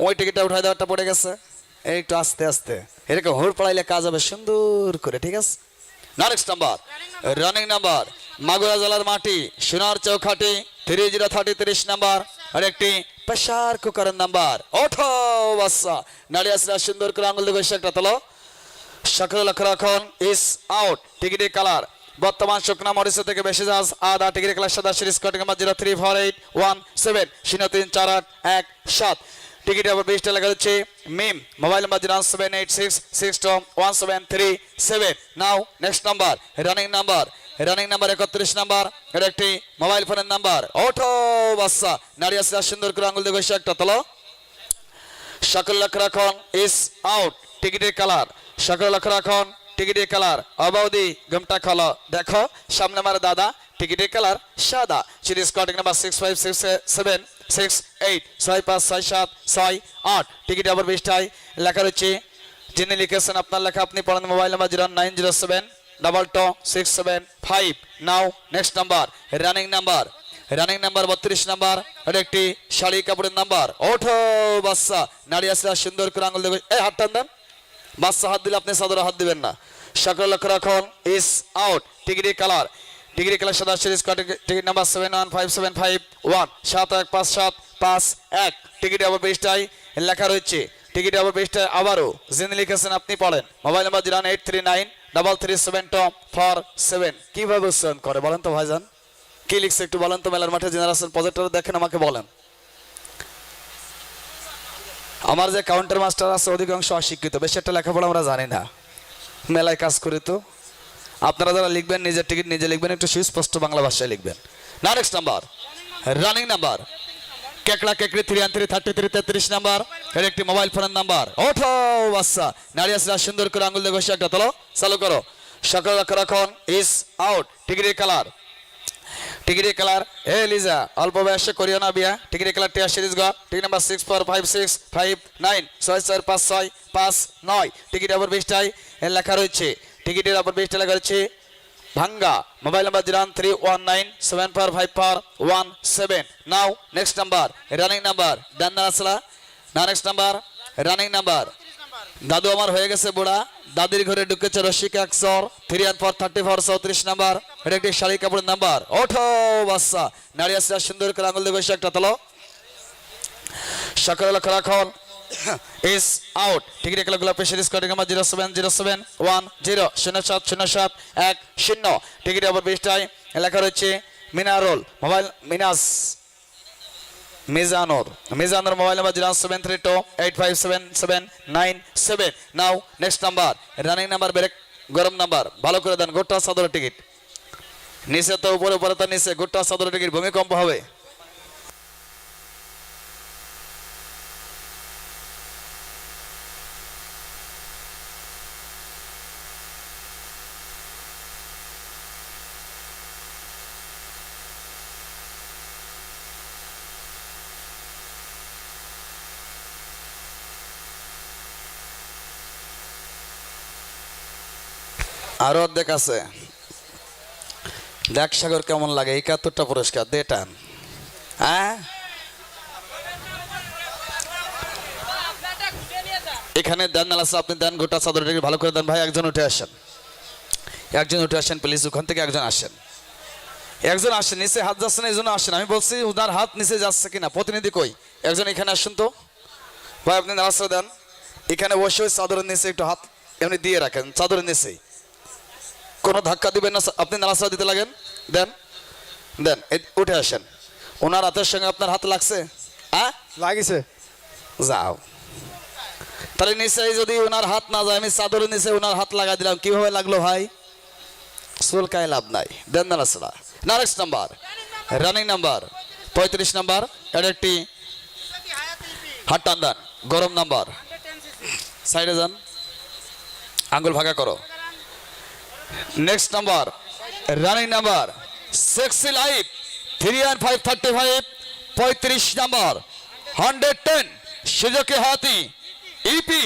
ওই টিকিটটা উঠাই দেওয়াটা পড়ে গেছে একটু আস্তে আস্তে এরকম হুড় পড়াইলে কাজ হবে সুন্দর করে ঠিক আছে না next number running number Magura জেলার মাটি সোনার চৌখাটি 3033 নাম্বার আর একটি প্রেসার কুকারের নাম্বার ওঠো বাচ্চা নারী আসরা সুন্দর করে আঙুল দিয়ে একটা তোলো সকল লক্ষ্য রাখুন ইস আউট টিকিটের কালার বর্তমান শুকনা মরিচ থেকে বেশি জাহাজ আদা টিকিট ক্লাস সাদা সিরিজ কোড নাম্বার 034817037 টিকিট নম্বর 20টা লেখা হচ্ছে Mim mobile number 07866217337 now next number running number 31 number এর একটি মোবাইল ফোনের নাম্বার ওঠো বাচ্চা নারী আসরা সুন্দর করে আঙুল দিয়ে একটা তোলো সকল লক্ষ্য রাখুন ইস আউট টিকিটের কালার সকল লক্ষ্য রাখুন টিকিটের কালার অবাউদি গমটা খোলো দেখো সামনে আমার দাদা টিকিটের কালার সাদা সিরিজ কোড নাম্বার 656768656768 টিকিট নম্বর 20টায় লেখা রয়েছে যিনি লিখেছেন আপনার লেখা আপনি পড়েন mobile number 09072226775 now next number running number 32 number এটা একটি শাড়ি কাপড়ের নাম্বার ওঠো বাচ্চা নারী আসরা সুন্দর করে আঙুল দেবে এই হাত টান দেন বাচ্চা হাত দিলে আপনি সাদরে হাত দিবেন না সকল লক্ষ্য রাখুন ইস আউট টিকিটের কালার সাদা সিরিজ টিকিট নাম্বার 715751 715751 টিকিট নম্বর 20টায় লেখা রয়েছে টিকিট নম্বর 20টায় আবারও যিনি লিখেছেন আপনি পড়েন মোবাইল নাম্বার 08393337247 কিভাবে উচ্চারণ করে বলেন তো ভাইজান কি লিখছে একটু বলেন তো মেলার মাঠে জেনারেশন প্রজেক্টর দেখেন আমাকে বলেন আমার যে কাউন্টার মাস্টার আছে অধিকাংশ অশিক্ষিত বেশি একটা লেখাপড়া আমরা জানি না মেলায় কাজ করি তো আপনারা যারা লিখবেন নিজের টিকিট নিজে লিখবেন একটু সুস্পষ্ট বাংলা ভাষায় লিখবেন না নেক্সট নাম্বার রানিং নাম্বার কেকড়া কেকড়ি 3333 নাম্বার এর একটি মোবাইল ফোনের নাম্বার ওঠো বাচ্চা নারী আসরা সুন্দর করে আঙুল দিয়ে ঘষে একটা তোলো চালু করো সকল লক্ষ্য রাখুন ইস আউট টিকিটের কালার এ লিজা অল্প বয়সে করিও না বিয়া টিকিটের কালার টিয়া সিরিজ গা টিকিট নাম্বার 645659 টিকিট নম্বর 20টায় লেখা রয়েছে টিকিটের নম্বর 20টা লেখা রয়েছে ভাঙ্গা মোবাইল নাম্বার 031945417 নাও নেক্সট নাম্বার রানিং নাম্বার দান্না আসলা না নেক্সট নাম্বার রানিং নাম্বার দাদু আমার হয়ে গেছে বুড়া দাদির ঘরে ঢুকেছে রসিকা 33434 নাম্বার এটা একটি শাড়ি কাপড়ের নাম্বার ওঠো বাচ্চা নারী আসরা সুন্দর করে আঙুল দিয়ে একটা তোলো সকল লক্ষ্য রাখুন ইস আউট টিকিট ক্লাব গোলাপি সিরিজ কোড নাম্বার 07071070710 টিকিট নম্বর 20টায় লেখা রয়েছে মিনারোল মোবাইল মিনাস Mizanur mobile number 0732857797 now next number running number break গরম নাম্বার ভালো করে দেন গোটা সাদরের টিকিট নিচে তো উপরে উপরে তো নিচে গোটা সাদরের টিকিট ভূমিকম্প হবে আরো অর্ধেক আছে দেখ সাগর কেমন লাগে 71টা পুরস্কার দে টান হ্যাঁ এখানে দেন নালাস আপনি দেন গোটা চাদরটাকে ভালো করে দেন ভাই একজন উঠে আসেন প্লিজ ওখান থেকে একজন আসেন নিচে হাত যাচ্ছে না এই জন্য আসেন আমি বলছি উনার হাত নিচে যাচ্ছে কিনা প্রতিনিধি কই একজন এখানে আসেন তো ভাই আপনি নালাস দেন এখানে বসে চাদরের নিচে একটু হাত এমনি দিয়ে রাখেন চাদরের নিচে কোনো ধাক্কা দিবেন না আপনি নালাসরা দিতে লাগেন দেন উঠে আসেন ওনার হাতের সঙ্গে আপনার হাত লাগছে লাগিছে যাও তাহলে নিশ্চয়ই যদি ওনার হাত না যায় আমি চাদরের নিচে ওনার হাত লাগাই দিলাম কিভাবে লাগলো ভাই চুলকায় লাভ নাই দেন নালাসরা next number running number 35 number এর একটি হাত টান দেন গরম নাম্বার সাইডে যান আঙ্গুল ভাগা করো next number running number 6 live 3 and 535 35 number 110 Suzuki হাতি ইপি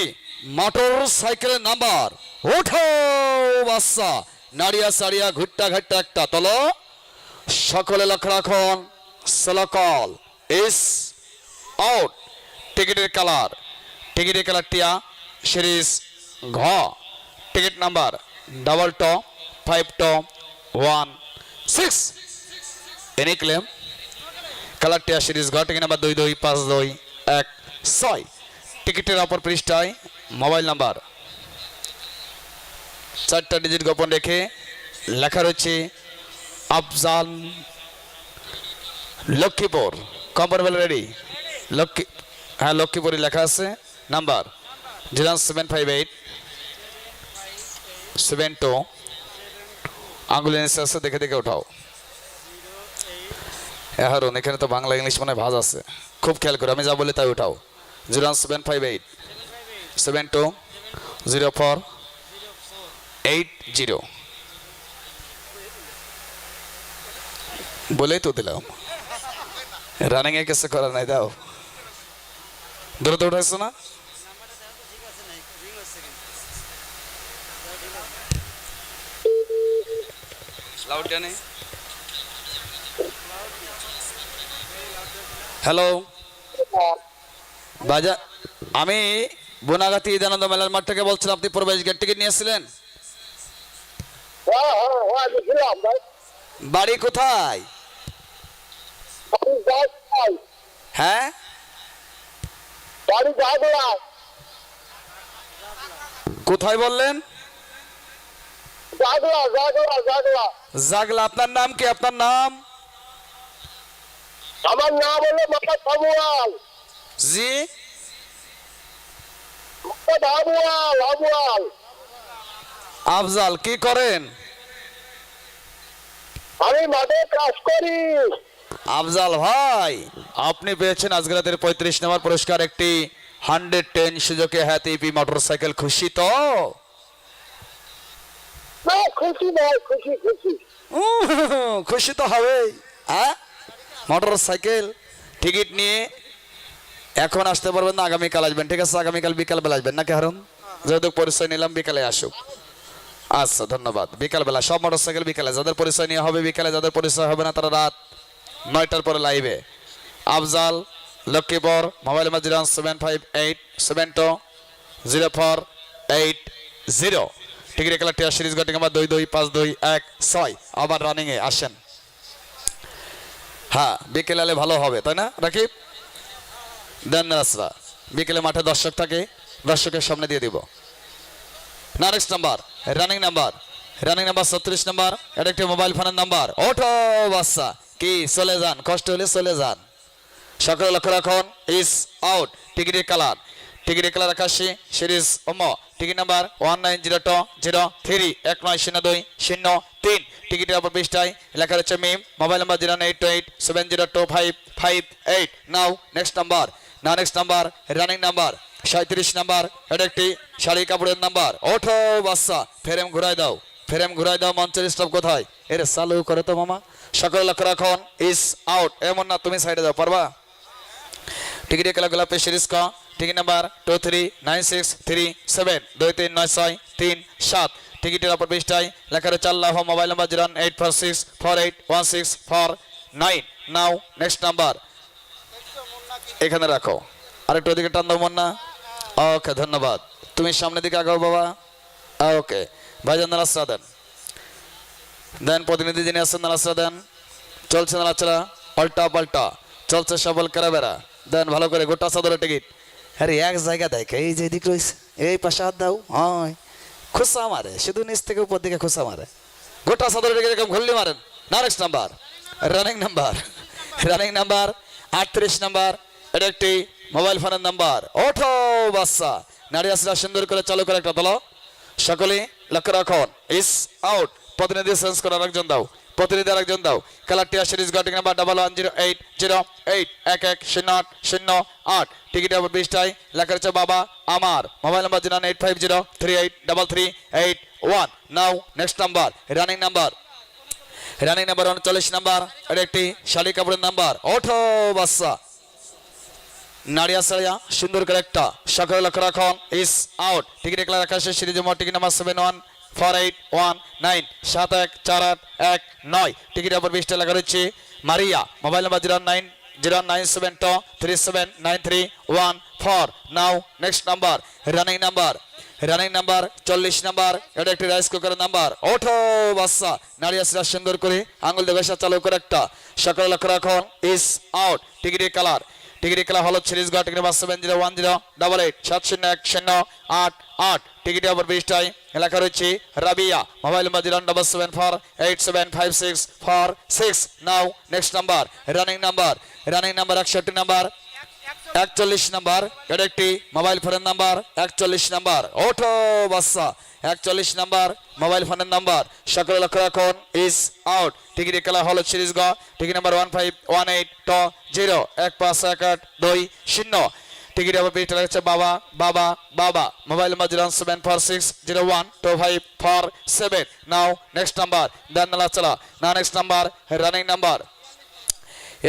মোটর সাইকেলের নাম্বার ওঠো বাচ্চা নাড়িয়া সাড়িয়া ঘুরটা ঘাটটা একটা তলো সকলে লক্ষ্য রাখুন স্লোকল ইস আউট টিকিটের কালারটিয়া সিরিজ ঘ টিকিট নাম্বার 225216 এনি ক্লেম কালারটিয়া সিরিজ ঘ টিকিট নাম্বার 225216 টিকিটের অপর পৃষ্ঠায় মোবাইল নাম্বার 4টা ডিজিট গোপন রেখে লেখা রয়েছে আফজাল লক্ষ্মীপুর কম্পারেবল রেডি লক্ষ্মীপুরে লেখা আছে নাম্বার 075872 আঙ্গুল আছে দেখে উঠাও হারুন এখানে তো বাংলা ইংলিশ মানে ভাজ আছে খুব খেয়াল করে আমি যা বলি তাই উঠাও 0758720480 বলেই তো দিলাম রানিং এ কিছু করার নাই দাও দূরত্ব উঠাইছো না হ্যালো বাজা আমি বোনাগাতি ঈদানন্দ মেলার মাঠ থেকে বলছিলাম আপনি প্রবেশ গেট টিকিট নিয়েছিলেন বাড়ি কোথায় হ্যাঁ কোথায় বললেন জাগলা আপনার নাম কি আপনার নাম আমার নাম হলো মোহাম্মদ আবুয়াল জি আবুয়াল আফজাল কি করেন আমি মাঠে কাজ করি আফজাল ভাই আপনি পেয়েছেন আজকে রাতের 35 নম্বর পুরস্কার একটি 110 সুজুকি হাতি মোটরসাইকেল খুশি তো খুশি ভাই খুশি খুশি তো হবে মোটরসাইকেল টিকিট নিয়ে এখন আসতে পারবেন না আগামীকাল আসবেন ঠিক আছে আগামীকাল বিকালবেলা আসবেন নাকি হারুন যেহেতু পরিচয় নিলাম বিকালে আসুক আচ্ছা ধন্যবাদ বিকালবেলা সব মোটরসাইকেল বিকালে যাদের পরিচয় নিয়ে হবে বিকালে যাদের পরিচয় হবে না তারা রাত 9টার পরে লাইভে Afzal Lakshmipur mobile number 0758720480 ticket কালারটি সিরিজ গটিং নাম্বার 225216 আবার রানিং এ আসেন হ্যাঁ বিকেলে আলে ভালো হবে তাই না রাকিব দেন রাসরা বিকেলে মাঠে দর্শক থাকে দর্শকের সামনে দিয়ে দিব next number running number 36 number এটা একটি মোবাইল ফোনের নাম্বার ওঠো বাচ্চা কি চলে যান কষ্ট হলে চলে যান সকলে লক্ষ্য রাখুন ইস আউট টিকিটের কালার আকাশী সিরিজ টিকিট নাম্বার 190203 190203 টিকিটের অপর পৃষ্ঠায় লেখা রয়েছে Mim mobile number 088702558 now next number running number 37 number এটা একটি শাড়ি কাপড়ের নাম্বার ওঠো বাচ্চা ফ্রেম ঘুরাই দাও মঞ্চের স্টপ কোথায় এর চালু করে তো মামা সকলে লক্ষ্য রাখুন ইস আউট এমন না তুমি সাইডে যাও পারবা টিকিটের খেলাগুলো সিরিজ ক টিকিট নাম্বার 239637 239637 টিকিটের অপর পৃষ্ঠায় লেখা রয়েছে আল্লাহ মোবাইল নাম্বার 08464814649 নাও নেক্সট নাম্বার এখানে রাখো আরেকটু ওদিকে টান দাও মন না ওকে ধন্যবাদ তুমি সামনের দিকে আগাও বাবা ওকে ভাইজান নারাজরা দেন প্রতিনিধি যিনি আছেন নারাজরা দেন চলছে নারাজরা পাল্টা পাল্টা চলছে সবল কেরাবেরা দেন ভালো করে গোটা চাদরের টিকিট আরে এক জায়গা দেখে এই যে দিক রয়েছে এই পাশে হাত দাও হয় খোসা মারে শুধু নিচ থেকে উপর দিকে খোসা মারে গোটা চাদরের টিকিট এরকম ঘুরলি মারেন না next number running number 38 number এটা একটি মোবাইল ফোনের নাম্বার ওঠো বাচ্চা নারী আসরা সুন্দর করে চালু করে একটা দল সকলে লক্ষ্য রাখুন ইস আউট প্রতিনিধি চেঞ্জ করে আরেকজন দাও কালারটি সিরিজ গটিং নাম্বার 110808 টিকিটের অপর পৃষ্ঠায় লেখা রয়েছে বাবা আমার mobile number 085033381 now next number running number 39 number এটা একটি শাড়ি কাপড়ের নাম্বার ওঠো বাচ্চা নাড়িয়া সাড়িয়া সুন্দর করে একটা সকলে লক্ষ্য রাখুন ইস আউট টিকিটের খেলা রাখা শেষ সিরিজ টিকিট নাম্বার 714819 714819 টিকিটের অপর পৃষ্ঠায় লেখা রয়েছে Maria mobile number 09072379314 now next number running number 40 number এটা একটি রাইস কুকারের নাম্বার ওঠো বাচ্চা নাড়িয়া সাড়িয়া সুন্দর করে আঙুল দিয়ে বেশা চালু করে একটা সকলে লক্ষ্য রাখুন ইস আউট টিকিটের কালার হলো সিরিজ গা টিকিট নাম্বার 701088700108 টিকিটের অপর পৃষ্ঠায় লেখা রয়েছে Rabia mobile number 077478646 now next number running number 61 number 41 number এটা একটি মোবাইল ফোনের নাম্বার 41 নাম্বার ওঠো বাচ্চা 41 নাম্বার মোবাইল ফোনের নাম্বার সকলে লক্ষ্য রাখুন ইস আউট টিকিটের খেলা হলো সিরিজ গ টিকিট নাম্বার 151820 টিকিটের অপর পৃষ্ঠায় লেখা রয়েছে বাবা মোবাইল নাম্বার 074601254 নাও নেক্সট নাম্বার দেন নালাচলা না নেক্সট নাম্বার রানিং নাম্বার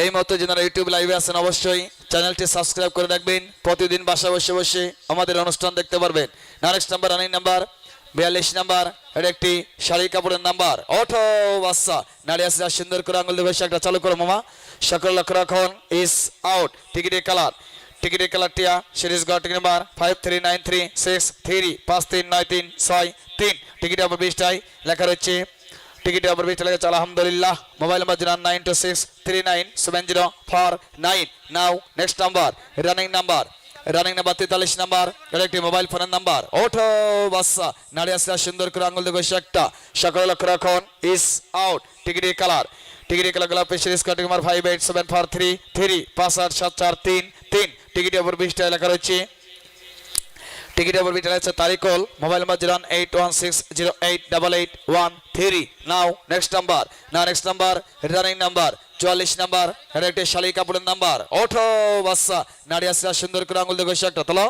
এই মতো যারা ইউটিউব লাইভে আছেন অবশ্যই চ্যানেলটি সাবস্ক্রাইব করে রাখবেন প্রতিদিন বাসায় বসে আমাদের অনুষ্ঠান দেখতে পারবেন next number running number 42 number এটা একটি শাড়ি কাপড়ের নাম্বার ওঠো বাচ্চা নারী আসরা সুন্দর করে আঙুল দিয়ে একটা চালু করো মামা সকল লক্ষ্য রাখুন ইস আউট টিকিটের কালারটিয়া সিরিজ গা টিকিট নাম্বার 539363 টিকিটের অপর পৃষ্ঠায় লেখা রয়েছে টিকিটের অপর পৃষ্ঠায় লেখা আলহামদুলিল্লাহ mobile number 092639449 now next number running number 43 number এটা একটি মোবাইল ফোনের নাম্বার ওঠো বাচ্চা নারী আসরা সুন্দর করে আঙুল দিয়ে একটা সকলে লক্ষ্য রাখুন ইস আউট টিকিটের কালার গুলা সিরিজ কাটিং নাম্বার 587433 587433 টিকিটের অপর পৃষ্ঠায় লেখা রয়েছে Tariqul mobile number 08160888813 now next number running number 44 number এটা একটি শাড়ি কাপড়ের নাম্বার ওঠো বাচ্চা নারী আসরা সুন্দর করে আঙুল দিয়ে একটা তোলো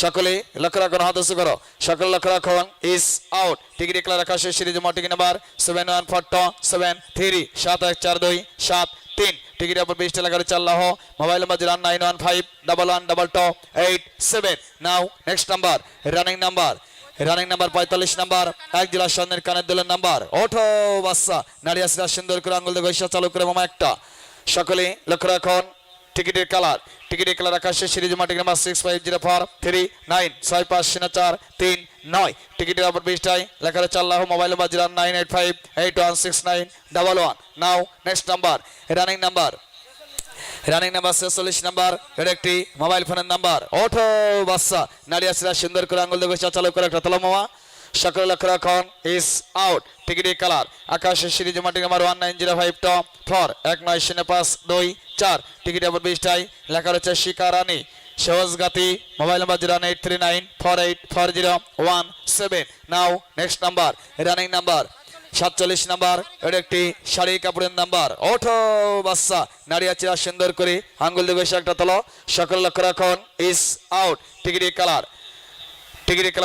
সকলে লক্ষ্য রাখুন হাত উঁচু করো সকলে লক্ষ্য রাখুন ইস আউট টিকিটের খেলা রাখা শেষ সিরিজ টিকিট নাম্বার 714273 714273 টিকিটের অপর পৃষ্ঠায় লেখা রয়েছে Allah mobile number 091511287 now next number running number 45 number এক জেলা স্বর্ণের কানের দোলের নাম্বার ওঠো বাচ্চা নারী আসরা সুন্দর করে আঙুল দিয়ে চালু করে মামা একটা সকলে লক্ষ্য রাখুন টিকিটের কালার রাখা শেষ সিরিজ টিকিট নাম্বার 650439 650439 টিকিটের অপর পৃষ্ঠায় লেখা রয়েছে Allah mobile number 09858169111 now next number running number 46 number এটা একটি মোবাইল ফোনের নাম্বার ওঠো বাচ্চা নারী আসরা সুন্দর করে আঙুল দিয়ে চালু করে একটা তোলা মামা সকল লক্ষ্য রাখুন ইস আউট টিকিটের কালার আকাশের সিরিজ মাটি নাম্বার 1905 টপ 4 1905 2 4 টিকিট নম্বর 20টাই লেখা রয়েছে শিকারানী সহজগাতি mobile number 08394840117 now next number running number 47 number এটা একটি শাড়ি কাপড়ের নাম্বার ওঠো বাচ্চা নাড়িয়াচিরা সুন্দর করে আঙ্গুল দিয়ে বেশি একটা তোলো সকল লক্ষ্য রাখুন ইস আউট টিকিটের কালার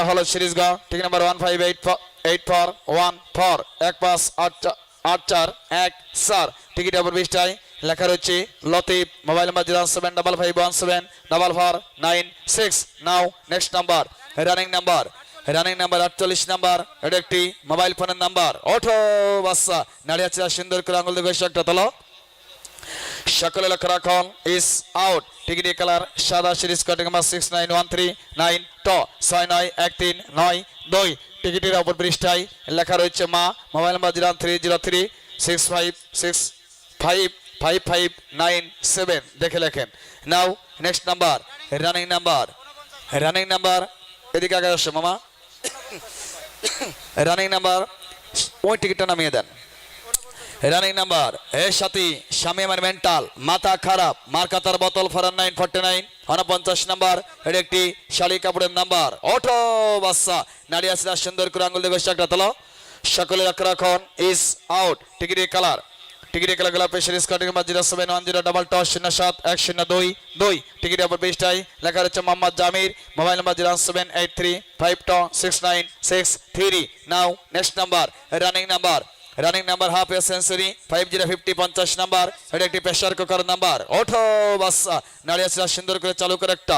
হলো সিরিজ গ টিকিট নাম্বার 158414 1584 টিকিট নম্বর 20টাই লেখা রয়েছে Latif mobile number 075517449 now next number running number 48 number এটা একটি মোবাইল ফোনের নাম্বার ওঠো বাচ্চা নাড়িয়াচিরা সুন্দর করে আঙুল দিয়ে বেশি একটা তোলো সকলে লক্ষ্য রাখুন ইস আউট টিকিটের কালার সাদা সিরিজ কোড নাম্বার 69139 ট 69139 টিকিটের অপর পৃষ্ঠায় লেখা রয়েছে মা মোবাইল নাম্বার 0303655597 দেখে লেখেন নাও নেক্সট নাম্বার রানিং নাম্বার এদিকে আগে আসে মামা রানিং নাম্বার ওই টিকিটটা নামিয়ে দেন রানিং নাম্বার এর সাথে স্বামী আমার মেন্টাল মাথা খারাপ মার্কাতার বোতল ফরান 949 49 নাম্বার এটা একটি শাড়ি কাপড়ের নাম্বার ওঠো বাচ্চা নাড়িয়াচিরা সুন্দর করে আঙুল দিয়ে বেশি একটা তোলো সকলে লক্ষ্য রাখুন ইস আউট টিকিটের কালার গুলা পেশারি স্কটিং নাম্বার 07102071022 টিকিট নম্বর 20টাই লেখা রয়েছে Mohammad Jamir mobile number 07835269663 now next number running number half a century 5050 number এটা একটি প্রেসার কুকার নাম্বার ওঠো বাচ্চা নাড়িয়াচিরা সুন্দর করে চালু করে একটা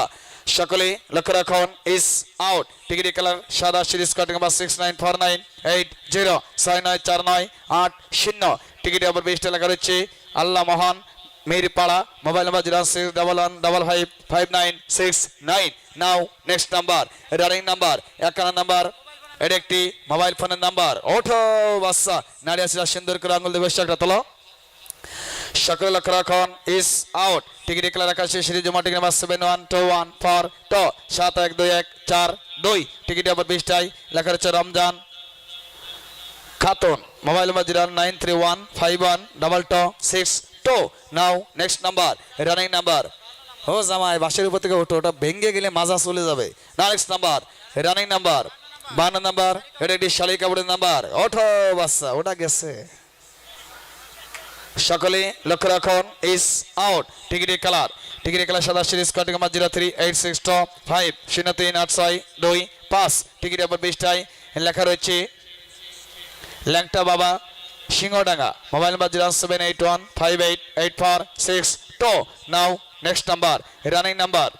সকলে লক্ষ্য রাখুন ইস আউট টিকিটের কালার সাদা সিরিজ কোড নাম্বার 694980694980 টিকিট নম্বর 20টা লেখা রয়েছে আল্লাহ মহান Mirpara mobile number 061155969 now next number running number 51 number এটা একটি মোবাইল ফোনের নাম্বার ওঠো বাচ্চা নাড়িয়াচিরা সুন্দর করে আঙুল দিয়ে বেশি একটা তোলো সকলে লক্ষ্য রাখুন ইস আউট টিকিটের কালার আকাশে সিরিজ মাটি নাম্বার 71214 ট 712142 টিকিট নম্বর 20টাই লেখা রয়েছে রমজান খাতুন মোবাইল নাম্বার 093151226 নাও নেক্সট নাম্বার রানিং নাম্বার ও জামাই বাসের উপর থেকে ওঠো ওটা ভেঙে গেলে মাজা চলে যাবে next number running number 52 number এটা একটি শাড়ি কাপড়ের নাম্বার ওঠো বাচ্চা ওটা গেছে সকলে লক্ষ্য রাখুন ইস আউট টিকিটের কালার সাদা series code number 03865038625 ticket number 20টাই লেখা রয়েছে ল্যাংটা বাবা Singhadanga mobile number 078158846 now next number running number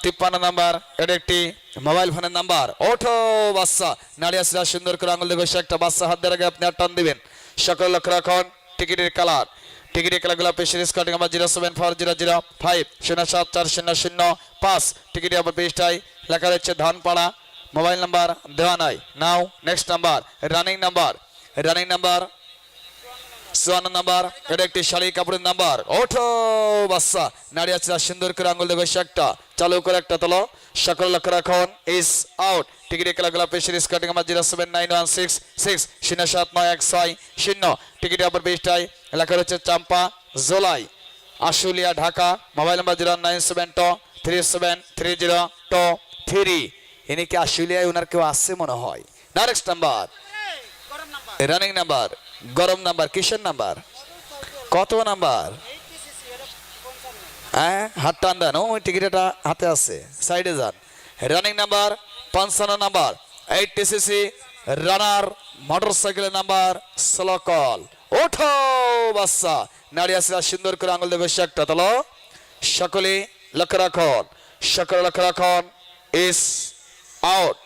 53 number এটা একটি মোবাইল ফোনের নাম্বার ওঠো বাচ্চা নাড়িয়াচিরা সুন্দর করে আঙুল দিয়ে একটা বাচ্চা হাত দিয়ে আগে আপনি টান দিবেন সকল লক্ষ্য রাখুন টিকিটের কালারগুলো পেশারি স্কটিং নাম্বার 07403074005 টিকিট নম্বর 20টাই লেখা রয়েছে ধানপাড়া মোবাইল নাম্বার দেওয়া নাই now next number running number 54 number এটা একটি শাড়ি কাপড়ের নাম্বার ওঠো বাচ্চা নাড়িয়াচিরা সুন্দর করে আঙুল দিয়ে একটা চালু করে একটা তোলো সকল লক্ষ্য রাখুন ইস আউট টিকিটের কালারগুলো পেশারি স্কটিং নাম্বার 07916679160 টিকিট নম্বর 20টাই লেখা রয়েছে চাম্পা জোলাই আশুলিয়া ঢাকা মোবাইল নাম্বার 097373023 ইনি কি আশুলিয়ায় ওনার কেউ আসছে মনে হয় নেক্সট নাম্বার রানিং নাম্বার গরম নাম্বার কিসের নাম্বার কত নাম্বার হ্যাঁ হাত টান দেন ওই টিকিটটা হাতে আছে সাইডে যান রানিং নাম্বার 55 নাম্বার 80cc রানার মোটরসাইকেলের নাম্বার স্লোকল ওঠো বাচ্চা নাড়িয়াচিরা সুন্দর করে আঙুল দিয়ে বেশি একটা তোলো সকলে লক্ষ্য রাখুন ইস আউট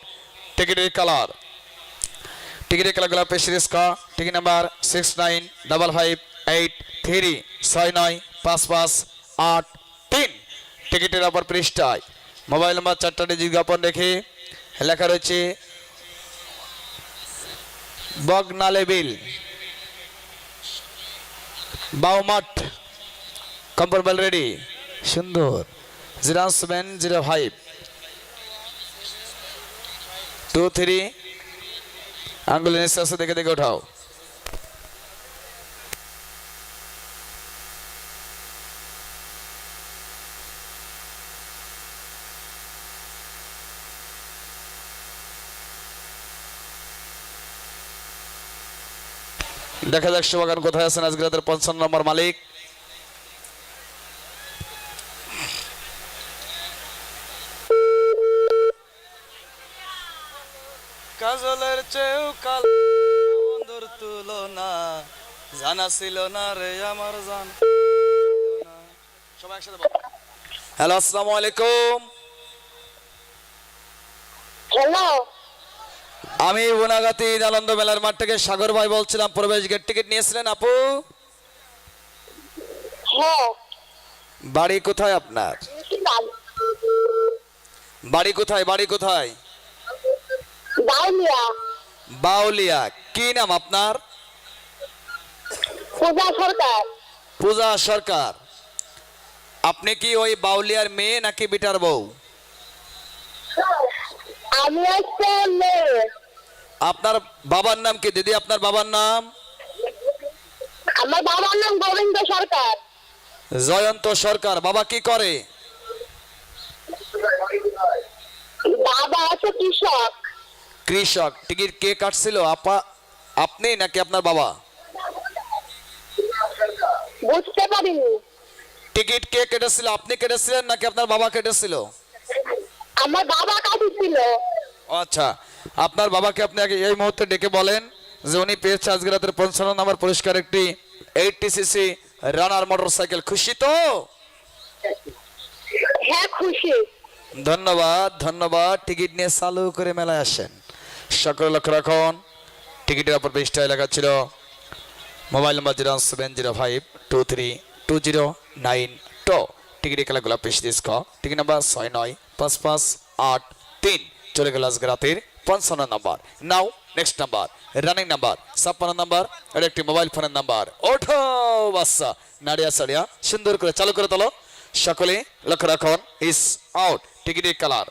টিকিটের কালারগুলো পেশারি টিকিট নাম্বার 695583695583 টিকিটের অপর পৃষ্ঠায় মোবাইল নাম্বার 4টা ডিজিট বিজ্ঞাপন রেখে লেখা রয়েছে বগনালেবিল বাউমাট কম্পারবেল রেডি সুন্দর 0705 2 3 আঙ্গুলের নিচে আছে দেখে দেখে উঠাও। দেখা যাক শুভাকাঙ্ক্ষী কোথায় আছেন আজকে রাতের 55 নম্বর মালিক। কাজলের চেয়েও কাল বন্ধুর তুলনা, জানা ছিল না রে আমার জান। সবাই একসাথে বলো। হ্যালো, আসসালামু আলাইকুম। হ্যালো, আমি গুনাগাতি আনন্দ মেলার মাঠ থেকে সাগর ভাই বলছিলাম। প্রবেশ গেট টিকিট নিয়েছিলেন আপু? হ্যাঁ। বাড়ি কোথায় আপনার? বাড়ি কোথায়? বাড়ি কোথায়? বাউলিয়া। বাউলিয়া। কি নাম আপনার? পূজা সরকার। পূজা সরকার। আপনি কি ওই বাউলিয়ার মেয়ে নাকি বিটার বউ? আমি হচ্ছে মেয়ে। আপনার বাবার নাম কি দিদি? আপনার বাবার নাম? আমার বাবার নাম গোবিন্দ সরকার। জয়ন্ত সরকার। বাবা কি করে? বাবা আছে কৃষক। কৃষক। টিকিট কে কাটছিল, আপা আপনি নাকি আপনার বাবা? বুঝতে পারিনি। টিকিট কে কেটেছিল, আপনি কেটেছিলেন নাকি আপনার বাবা কেটেছিল? আমার বাবা কাটিছিল। আচ্ছা, আপনার বাবাকে আপনি আগে এই মুহূর্তে ডেকে বলেন যে উনি পেয়েছে আজকে রাতের 55 নম্বর পুরস্কার একটি 80cc রানার মোটরসাইকেল। খুশি তো? হ্যাঁ, খুশি। ধন্যবাদ ধন্যবাদ। টিকিট নিয়ে চালু করে মেলায় আসেন। সকল লক্ষ্য রাখুন, টিকিটের অপর পৃষ্ঠায় লেখা ছিল মোবাইল নাম্বার 070523209 টিকিটের খেলাগুলো পেশ দিস। Ticket number 695583। চলে গেল আজকে রাতের 55 number. Now next number, running number 56 number. আর একটি মোবাইল ফোনের নাম্বার। ওঠো বাচ্চা, নাড়িয়া সাড়িয়া সুন্দর করে চালু করে তোলো। সকলে লক্ষ্য রাখুন, ইস আউট। টিকিটের কালার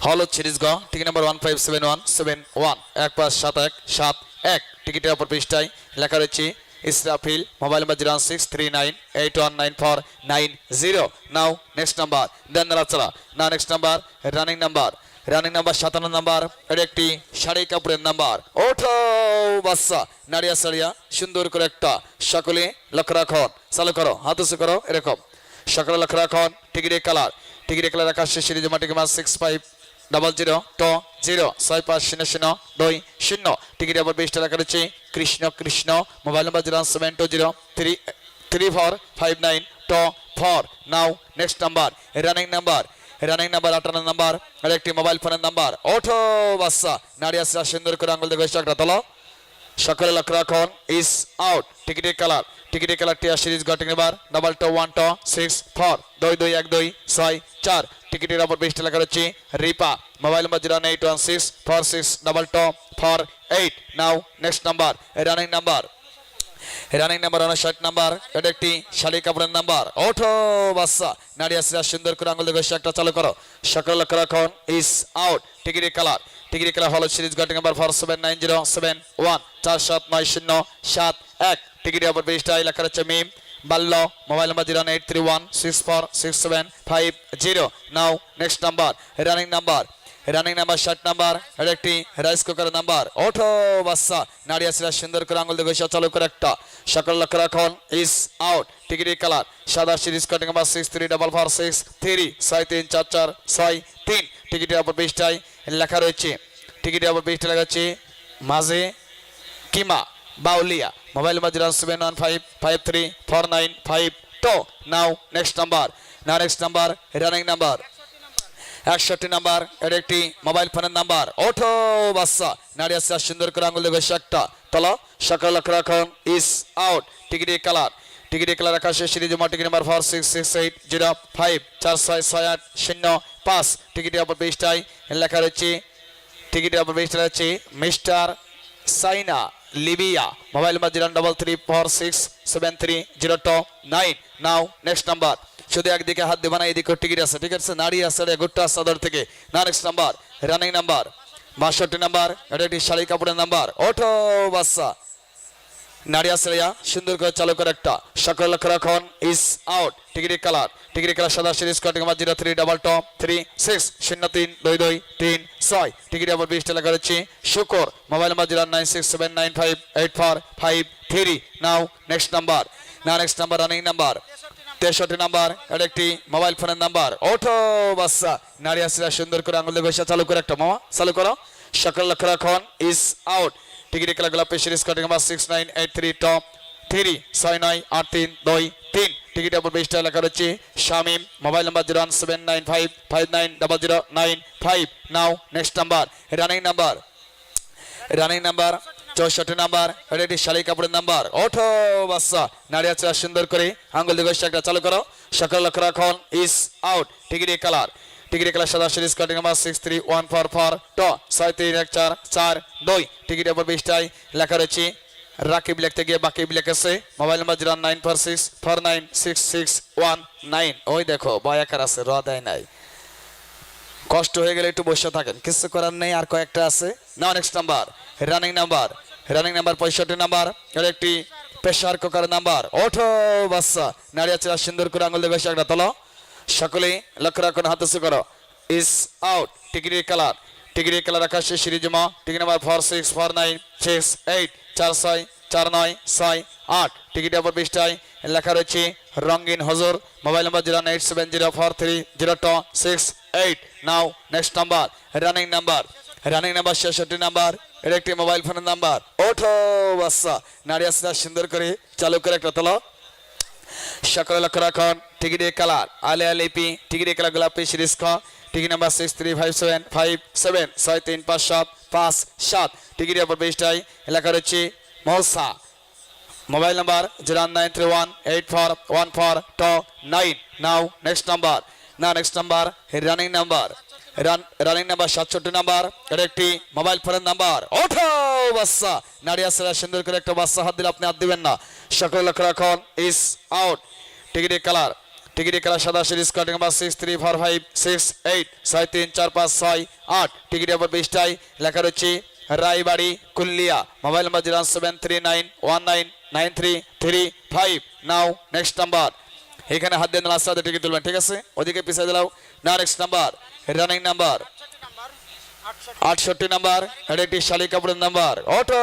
হলুদ সিরিজ গ। Ticket number 157171 157171। টিকিটের অপর পৃষ্ঠায় লেখা রয়েছে Israfil. Mobile number 0639819490। Now next number. দেন নাড়াচাড়া। না next number, running number. Running number 57 number. এর একটি শাড়ি কাপড়ের নাম্বার। ওঠো বাচ্চা, নাড়িয়া সাড়িয়া সুন্দর করে একটা। সকলে লক্ষ্য রাখুন, চালু করো, হাত উঁচু করো এরকম। সকলে লক্ষ্য রাখুন, টিকিটের কালার। টিকিটের কালার আকাশ সিরিজ মাটিকে মাস 650020 টিকিটের আবার 20 টাকা রয়েছে Krishna Krishna. Mobile number 072033594। Now next number, running number. Running number 58 number. আর একটি মোবাইল ফোনের নাম্বার। ওঠো বাচ্চা, নাড়িয়া সুন্দর করে আঙুল দেখে একটা তোলো। সকলে লক্ষ্য রাখুন, ইস আউট। টিকিটের কালার। টিকিটের কালার টিয়া সিরিজ গটিং নাম্বার 221264 221264। টিকিটের অপর 20 লেখা রয়েছে Ripa. Mobile number 08116464448। Now next number, running number. Running number 59 number. এটা একটি শাড়ি কাপড়ের নাম্বার। ওঠো বাচ্চা, নাড়িয়া সুন্দর করে আঙুল দেখে একটা চালু করো। সকলে লক্ষ্য রাখুন, ইস আউট। টিকিটের কালার। টিকিটের কালার হলো সিরিজ গটিং নাম্বার 479071 479071। টিকিটের অপর 20 লেখা রয়েছে মিম বাল্য। Mobile number 08316467550। Now next number, running number. Running number 60 number. এটা একটি রাইস কুকার নাম্বার। ওঠো বাচ্চা, নাড়িয়া সুন্দর করে আঙুল দেখে চালু করে একটা। সকল লক্ষ্য রাখুন, ইস আউট। টিকিটের কালার সাদা সিরিজ কাটিং নাম্বার 634463 634463। টিকিটের অপর 20 লেখা রয়েছে। টিকিটের অপর 20 লেখা আছে মাঝে কিমা বাউলিয়া। Mobile number 07155349552। Now next number. না next number, running number 61 number. এটা একটি মোবাইল ফোনের নাম্বার। ওঠো বাচ্চা, নাড়িয়া সুন্দর করে আঙুল দেখে একটা তোলো। সকল লক্ষ্য রাখুন, ইস আউট। টিকিটের কালার। টিকিটের কালার আকাশে সিরিজ টিকিট নাম্বার 466805466805। টিকিটের অপর 20 লেখা রয়েছে। টিকিটের অপর 20 রয়েছে mister Saina Libya. Mobile number 9346730229। নাও নেক্সট নাম্বার। শুধু একদিকে হাত দিয়ে বানাই, এদিকে টিকিট আছে, ঠিক আছে? নাড়ি আছে গুট্টা সাদর থেকে। না next number, running number. 62 number এটা একটি শাড়ি কাপড়ের নাম্বার ওঠো বাচ্চা নারী আশ্রয়া সুন্দর করে চালু করে একটা সকল লক্ষ্য রাখুন ইস আউট টিকিটি কালার সাদা series cutting number 03 double top 36 03 22 3 6 ticket আবার 20 টাকা করেছি শুকর mobile number 0967958453 now next number running number 63 number এটা একটি মোবাইল ফোনের নাম্বার ওঠো বাচ্চা নারী আশ্রয়া সুন্দর করে আঙুল দিয়ে ঘষা চালু করে একটা মামা চালু করো সকল লক্ষ্য রাখুন ইস আউট টিকিট খেলা গোলাপি series cutting number 6983 top 3 698323 ticket আবার 20 টাকা লেখা রয়েছে Shamim mobile number 01795590095 now next number running number 64 number এটা একটি শাড়ি কাপড়ের নাম্বার ওঠো বাচ্চা নারী আছে সুন্দর করে আঙ্গুল দিয়ে ঘষে একটা চালু করো সকল লক্ষ্য রাখুন ইস আউট টিকিট কালার সাদা সিরিজ কাটিং নাম্বার 63144 ট 6314442 টিকিট আবার 20 টাই লেখা রয়েছে রাকিব লিখতে গিয়ে বাকিব লিখেছে মোবাইল নাম্বার 0946496619 ওই দেখো বয়াকার আছে র দেয় নাই কষ্ট হয়ে গেলে একটু বসে থাকেন কিছু করার নেই আর কয়েকটা আছে now next number running number 65 number এর একটি প্রেসার কুকার নাম্বার ওঠো বাচ্চা নারী আছে সুন্দর করে আঙুল দিয়ে বেশি একটা তোলো সকলেই লক্ষ্য রাখুন হাত উঁচু করো ইস আউট টিকিটের কালার আকাশে সিরিজ জমা টিকিট নাম্বার 4649464968 টিকিট আবার 20 টাই লেখা রয়েছে রঙিন হজুর mobile number 08704302668 now next number running number 66 number এর একটি মোবাইল ফোনের নাম্বার ওঠো বাচ্চা নারী আসা সুন্দর করে চালু করে একটা তোলো সকলে লক্ষ্য রাখুন টিকিটের কালার আলিপি টিকিটের কালার গোলাপি সিরিজ খ টিকিট নাম্বার 635757 টিকিট আবার 20 টাই লেখা রয়েছে Mousa mobile number 093184142 now next number running number 67 number এর একটি মোবাইল ফোনের নাম্বার ওঠো বাচ্চা নারী আসরা সুন্দর করে একটা বাচ্চা হাত দিলে আপনি হাত দিবেন না সকলে লক্ষ্য রাখুন ইস আউট টিকিটের কালার সাদা সিরিজ কাটিং নাম্বার 63456863456 টিকিট আবার 20 টাই লেখা রয়েছে রায়বাড়ি কুল্লিয়া মোবাইল নাম্বার 07391999335 নাও নেক্সট নাম্বার এখানে হাত দিয়ে রাস্তাতে টিকিট তুলবেন ঠিক আছে ওদিকে পিছিয়ে দিলাও না next number running number 68 number এটা একটি শালি কাপড়ের নাম্বার অটো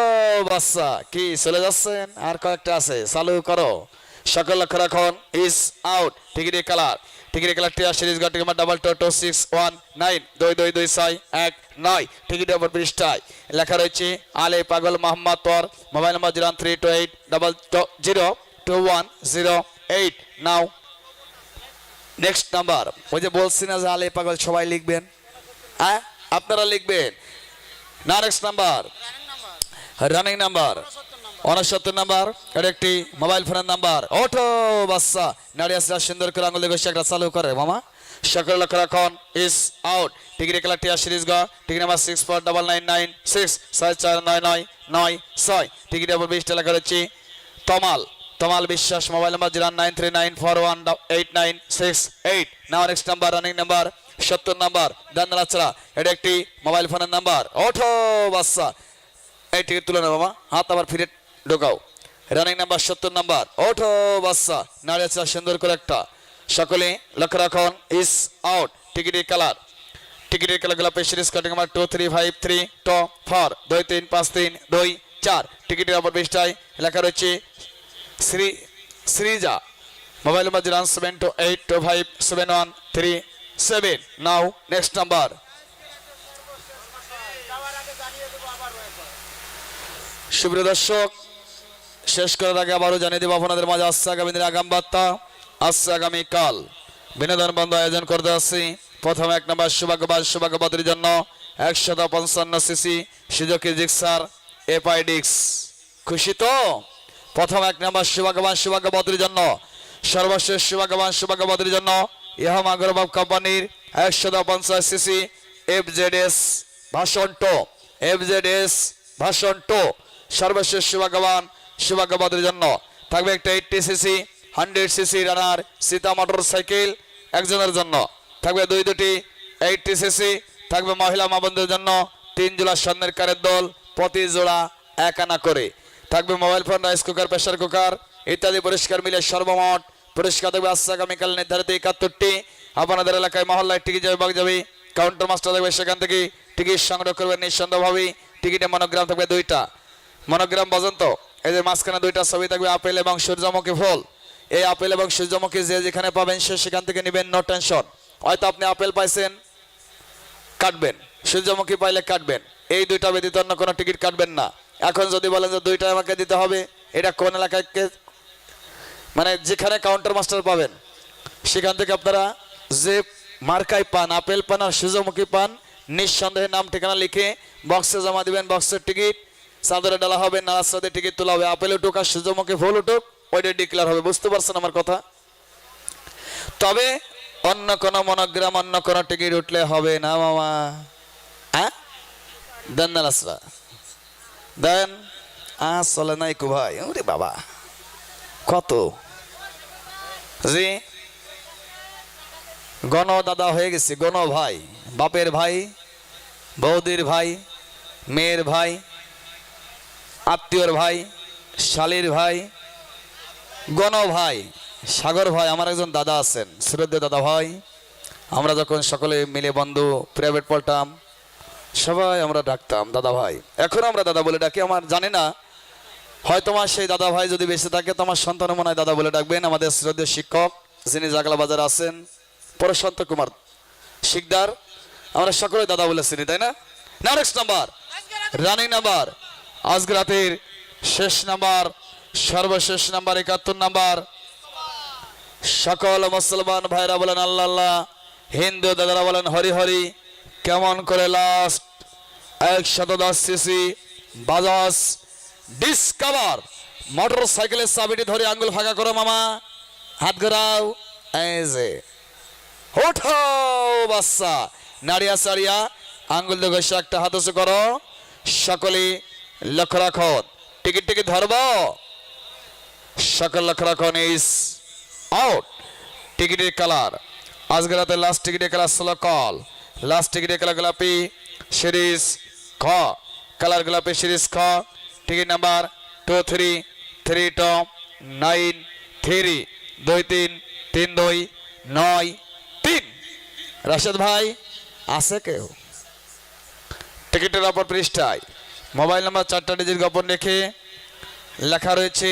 বাচ্চা কি চলে যাচ্ছেন আর কয়েকটা আছে চালু করো সকল লক্ষ্য রাখুন ইস আউট টিকিটের কালার টিয়ার সিরিজ গাটি নাম্বার 222619222619 টিকিট নাম্বার 20 টাই লেখা রয়েছে আলে পাগল মোহাম্মদ পর মোবাইল নাম্বার 032802108 নাও নেক্সট নাম্বার ওই যে বলছি না যে আলে পাগল সবাই লিখবেন হ্যাঁ আপনারা লিখবেন না next number running number 69 number এর একটি মোবাইল ফোনের নাম্বার অটো বাচ্চা নারী আসরা সুন্দর করে আঙুলে ঘষে একটা চালু করে মামা সকল লক্ষ্য রাখুন ইস আউট টিকিট খেলা টিয়া সিরিজ গা টিকিট নাম্বার 649996649996 টিকিট নাম্বার 20 টাকা করেছি Tamal Biswas mobile number 0939418968 now next number running number 70 number দান্নাছড়া এটা একটি মোবাইল ফোনের নাম্বার অটো বাচ্চা এই টিকিট তুলে না বাবা হাত আবার ফিরে ঢোকাও রানিং নাম্বার 70 নাম্বার অটো বাচ্চা নারী আছে সুন্দর করে একটা সকলে লক্ষ্য রাখুন ইস আউট টিকিটের কালার গোলাপি সিরিজ কাটিং নাম্বার 2353 টপ 4 235324 টিকিটের আবার 20 টাই লেখা রয়েছে শ্রীজা মোবাইল নাম্বার 072825713 নাও নেক্সট নাম্বার সুপ্রিয় দর্শক শেষ করার আগে আবারও জানিয়ে দেবো আপনাদের মাঝে আসছে আগামী দিনের আগাম বার্তা আসছে আগামীকাল বিনোদন বন্ধ আয়োজন করতে আসছি প্রথম 1 নম্বর সৌভাগ্যবাদের জন্য 155 সিসি সুজুকি জিক্সার এপাইডিক্স খুশি তো প্রথম 1 নম্বর সৌভাগ্যবাদের জন্য সর্বশেষ সৌভাগ্যবাদের জন্য ইয়ামাহা গ্রুপ অফ কোম্পানির 150 সিসি এফজেডএস ভার্সন 2 সর্বশেষ সৌভাগ্যবাদের জন্য থাকবে একটা 80 সিসি 100 সিসি রানার সীতা মোটরসাইকেল একজনের জন্য থাকবে দুটি 80 সিসি থাকবে মহিলা মা বোনদের জন্য 3 জোড়া স্বর্ণের কারের দল, প্রতি জোড়া 1 আনা করে। থাকবে mobile phone, rice cooker, pressure cooker ইত্যাদি পুরস্কার মিলে সর্বমোট পুরস্কার থাকবে আগামীকাল নির্ধারিত 71টি। আপনাদের এলাকায় মহল্লায় টিকিট যাবে, বাগ যাবে, কাউন্টার মাস্টার থাকবে, সেখান থেকে টিকিট সংগ্রহ করবেন নিঃসন্দেহভাবে। টিকিটে মনোগ্রাম থাকবে 2টা, মনোগ্রাম পর্যন্ত। এই যে মাঝখানে 2টা ছবি থাকবে, আপেল এবং সূর্যমুখী ফুল। এই আপেল এবং সূর্যমুখী যে যেখানে পাবেন সে সেখান থেকে নেবেন, নো টেনশন। হয়তো আপনি আপেল পাইছেন, কাটবেন, সূর্যমুখী পাইলে কাটবেন, এই 2টা ব্যতীত অন্য কোনো টিকিট কাটবেন না। এখন যদি বলেন যে 2টা আমাকে দিতে হবে, এটা কোন এলাকায় মানে যেখানে কাউন্টার মাস্টার পাবেন সেখান থেকে আপনারা যে মার্কাই পান, আপেল পান আর সূর্যমুখী পান, নিঃসন্দেহে নাম ঠিকানা লিখে বক্সে জমা দিবেন। বক্সের টিকিট চাদরে ডালা হবে, নারাজে টিকিট তোলা হবে। আপেল উঠুক আর সূর্যমুখী ফুল উঠুক, ওইটা ডিক্লেয়ার হবে। বুঝতে পারছেন আমার কথা? তবে অন্য কোনো মনোগ্রাম, অন্য কোনো টিকিট উঠলে হবে না মামা। হ্যাঁ দেন না লাসরা দেন। চলে নাই কু ভাই, ওরে বাবা কত জি গণ দাদা হয়ে গেছে, গণ ভাই, বাপের ভাই, বৌদির ভাই, মেয়ের ভাই, আত্মীয়র ভাই, শালির ভাই, গণ ভাই, সাগর ভাই। আমার একজন দাদা আছেন, শ্রদ্ধেয় দাদা ভাই। আমরা যখন সকলে মিলে বন্ধু প্রাইভেট পড়তাম, সবাই আমরা ডাকতাম দাদা ভাই। এখন আমরা দাদা বলে ডাকি। আমার জানি না, হয়তো আমার সেই দাদা ভাই যদি বেঁচে থাকে তো আমার সন্তান মনে হয় দাদা বলে ডাকবেন। আমাদের শ্রদ্ধেয় শিক্ষক যিনি জাগলা বাজারে আছেন, প্রশান্ত কুমার শিকদার, আমরা সকলে দাদা বলে চিনি, তাই না? নেক্সট নাম্বার, রানিং নাম্বার, আজকে রাতের শেষ নাম্বার, সর্বশেষ নাম্বার, 71 নাম্বার। সকল মুসলমান ভাইরা বলেন আল্লাহ আল্লাহ, হিন্দু দাদারা বলেন হরি হরি। কেমন করে last 110 CC Bajaj discover motor সাইকেলের চাবিটি ধরে আঙ্গুল ফাঁকা করো মামা, হাত ঘোরাও, এই যে ওঠো বাচ্চা, নাড়িয়া চাড়িয়া আঙ্গুল দিয়ে ঘষে একটা হাত উঁচু করো। সকলে লক্ষ্য রাখুন, টিকিট টিকিট ধরব, সকল লক্ষ্য রাখুন। Is out. টিকিটের কালার আজকে রাতে লাস্ট টিকিটের কালার ষোলো কল, লাস্ট টিকিটের কালার গোলাপি সিরিজ খ, কালার গোলাপি সিরিজ খ। Ticket number 233293 233293। রাশেদ ভাই আছে কেউ? টিকিটের অপর পৃষ্ঠায় মোবাইল নাম্বার 4টা ডিজিট গোপন রেখে লেখা রয়েছে,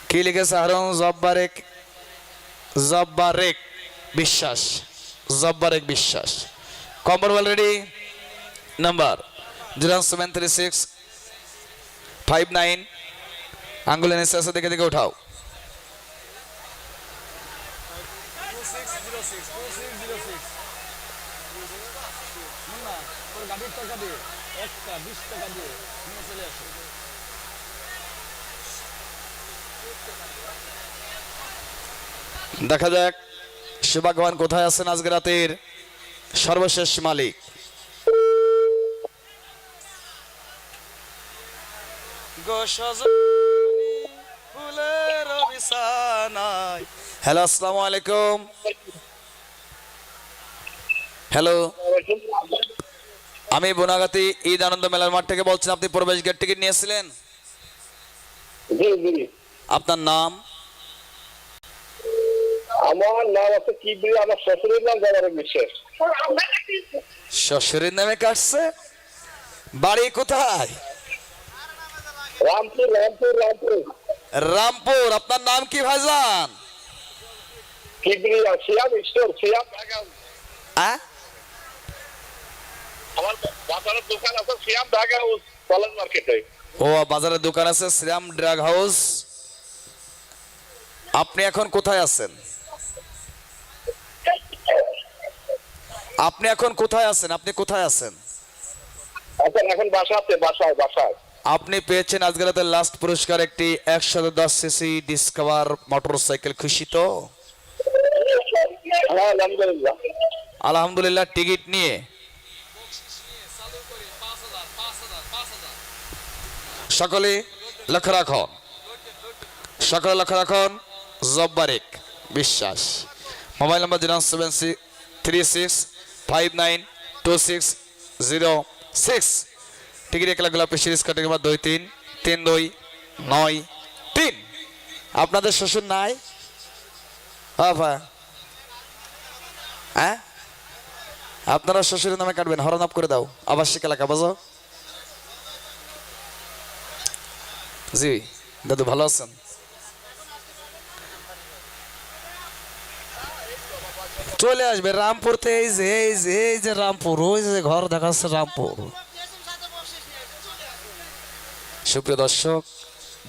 কি লিখেছে? হারুন জব্বারেক, জব্বারেক বিশ্বাস, জব্বারেক বিশ্বাস। কম্বর অলরেডি নাম্বার 07365 আঙ্গুলের নিচে আছে, দেখে দেখে উঠাও। দেখা যাক সৌভাগ্যবান কোথায় আছেন আজকে রাতের সর্বশেষ মালিক। হ্যালো, আসসালামু আলাইকুম। হ্যালো, আমি বনাগাতি ঈদ আনন্দ মেলার মাঠ থেকে বলছেন। আপনি প্রবেশ গেট টিকিট নিয়েছিলেন? জি জি। আপনার নাম? আমার নাম আছে কিবরি, আমার শ্বশুরের নাম জব্বারেক বিশ্বাস। শ্বশুরের নামে কাটছে? বাড়ি কোথায়? রামপুর রামপুর রামপুর রামপুর। আপনার নাম কি ভাইজান? কিবরি সিয়াম স্টোর, সিয়াম ঢাকা। আমার বাজারের দোকান আছে সিয়াম ঢাকা কলেজ মার্কেটে। ও, বাজারের দোকান আছে শ্রীরাম ড্রাগ হাউস। আপনি এখন কোথায় আছেন? আপনি এখন কোথায় আছেন? আপনি কোথায় আছেন? আচ্ছা, এখন বাসাতে, বাসায় বাসায়। আপনি পেয়েছেন আজকে রাতের লাস্ট পুরস্কার, একটি 110 সিসি ডিসকভার মোটরসাইকেল। খুশি তো? হ্যাঁ, আলহামদুলিল্লাহ। আলহামদুলিল্লাহ। টিকিট নিয়ে সকলে লক্ষ্য রাখুন, সকলে লক্ষ্য রাখুন। জব্বারেক বিশ্বাস। মোবাইল নম্বর 073659261 টিকিট 1 লাখ গোলাপি সিরিজ কার্ড নাম্বার 233293। আপনাদের শ্বশুর নাই? হ্যাঁ, আপনারা শ্বশুরের নামে কাটবেন, হরণ আপ করে দাও। আবাসিক এলাকা বোঝো? জি দাদু, ভালো আছেন? চলে আসবে রামপুরতে। এই যে রামপুর, ওই যে ঘর দেখাচ্ছে রামপুর। সুপ্রিয় দর্শক,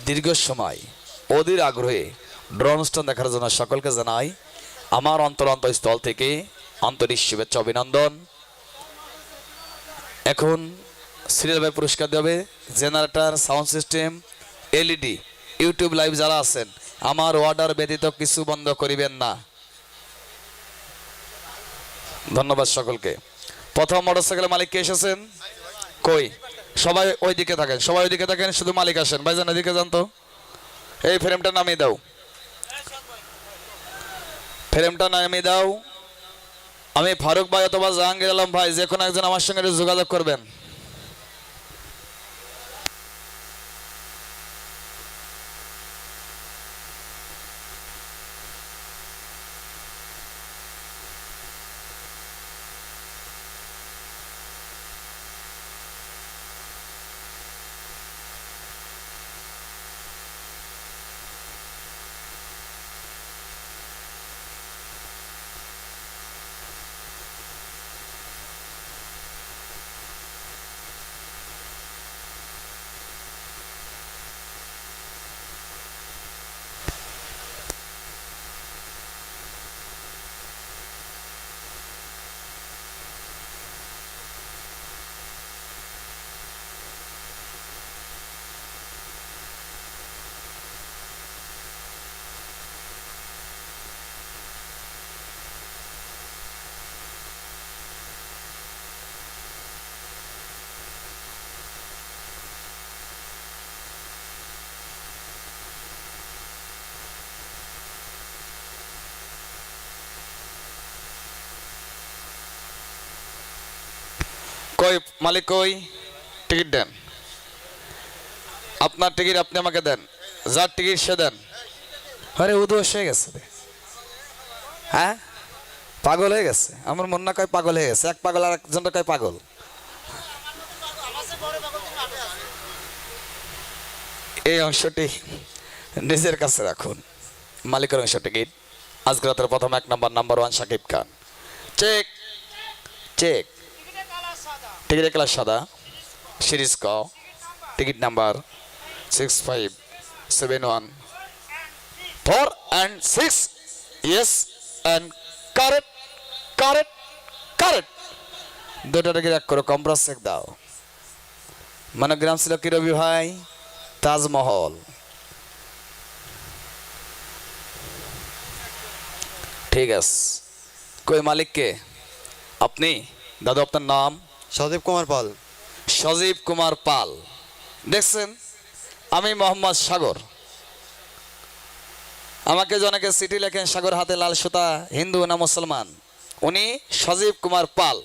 দীর্ঘ সময় অধীর আগ্রহে ড্রোন অনুষ্ঠান দেখার জন্য সকলকে জানাই আমার অন্তরস্থল থেকে আন্তরিক শুভেচ্ছা অভিনন্দন। এখন সিরিয়াল পুরস্কার দেবে generator, sound system, LED, YouTube live যারা আছেন আমার অর্ডার ব্যতীত কিছু বন্ধ করিবেন না। ধন্যবাদ সকলকে। প্রথম মোটরসাইকেল মালিক কে এসেছেন? কই? সবাই ওইদিকে থাকেন, সবাই ওইদিকে থাকেন, শুধু মালিক আসেন। ভাইজান এদিকে যান তো, এই ফ্রেমটা নামিয়ে দাও, ফ্রেমটা নামিয়ে দাও। আমি ফারুক ভাই অথবা জাহাঙ্গীর আলম ভাই, যে কোনো একজন আমার সঙ্গে যোগাযোগ করবেন। কই মালিক, কই? টিকিট দেন, আপনার টিকিট আপনি আমাকে দেন, যার টিকিট সে দেন। আরে উদোষ হয়ে গেছে, হ্যাঁ পাগল হয়ে গেছে। আমার মন না কয় পাগল হয়ে গেছে, এক পাগল আর একজনটা কয় পাগল। এই অংশটি নিজের কাছে রাখুন। মালিকের অংশ টিকিট আজকে রাতের প্রথম 1 নম্বর, number 1 Shakib Khan. Check check. টিকিটের কালার সাদা, সিরিজ ক, ticket number 65714 and 6। Yes and correct correct correct. দুটো টিকিট এক করো, কম্প্রাস চেক দাও। মনোগ্রাম ছিল কি রবি ভাই? তাজমহল। ঠিক আছে, কই মালিক কে? আপনি? দাদু আপনার নাম? সদীপ কুমার পাল। সজীব কুমার পাল। দেখছেন, আমি মোহাম্মদ সাগর। আমাকে জনকে চিঠি লেখেন, সাগর হাতে লাল সুতা, হিন্দু না মুসলমান। উনি সজীব কুমার পাল,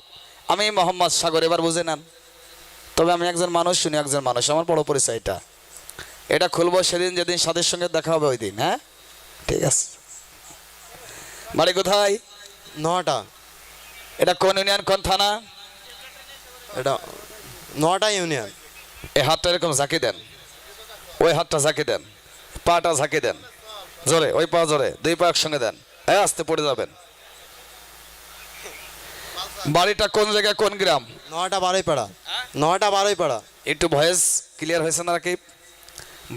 আমি মোহাম্মদ সাগর। এবার বুঝে নেন। তবে আমি একজন মানুষ, উনি একজন মানুষ। আমার বড় পরিচয়টা এটা খুলবো সেদিন যেদিন সাথীর সঙ্গে দেখা হবে, ওই দিন। হ্যাঁ ঠিক আছে। বাড়ি কোথায়? নটা। এটা কোন ইউনিয়ন, কোন থানা? এটা নটা ইউনিয়ন। এই হাতটা এরকম ঝাঁকি দেন, ওই হাতটা ঝাঁকি দেন, পাটা ঝাঁকি দেন জোরে, ওই পা জোরে, দুই পা একসঙ্গে দেন। হ্যাঁ, আস্তে পড়ে যাবেন। বাড়িটা কোন জায়গায়, কোন গ্রাম? নটা বারোইপাড়া। নটা বারোইপাড়া। একটু ভয়েস ক্লিয়ার হয়েছে না কি?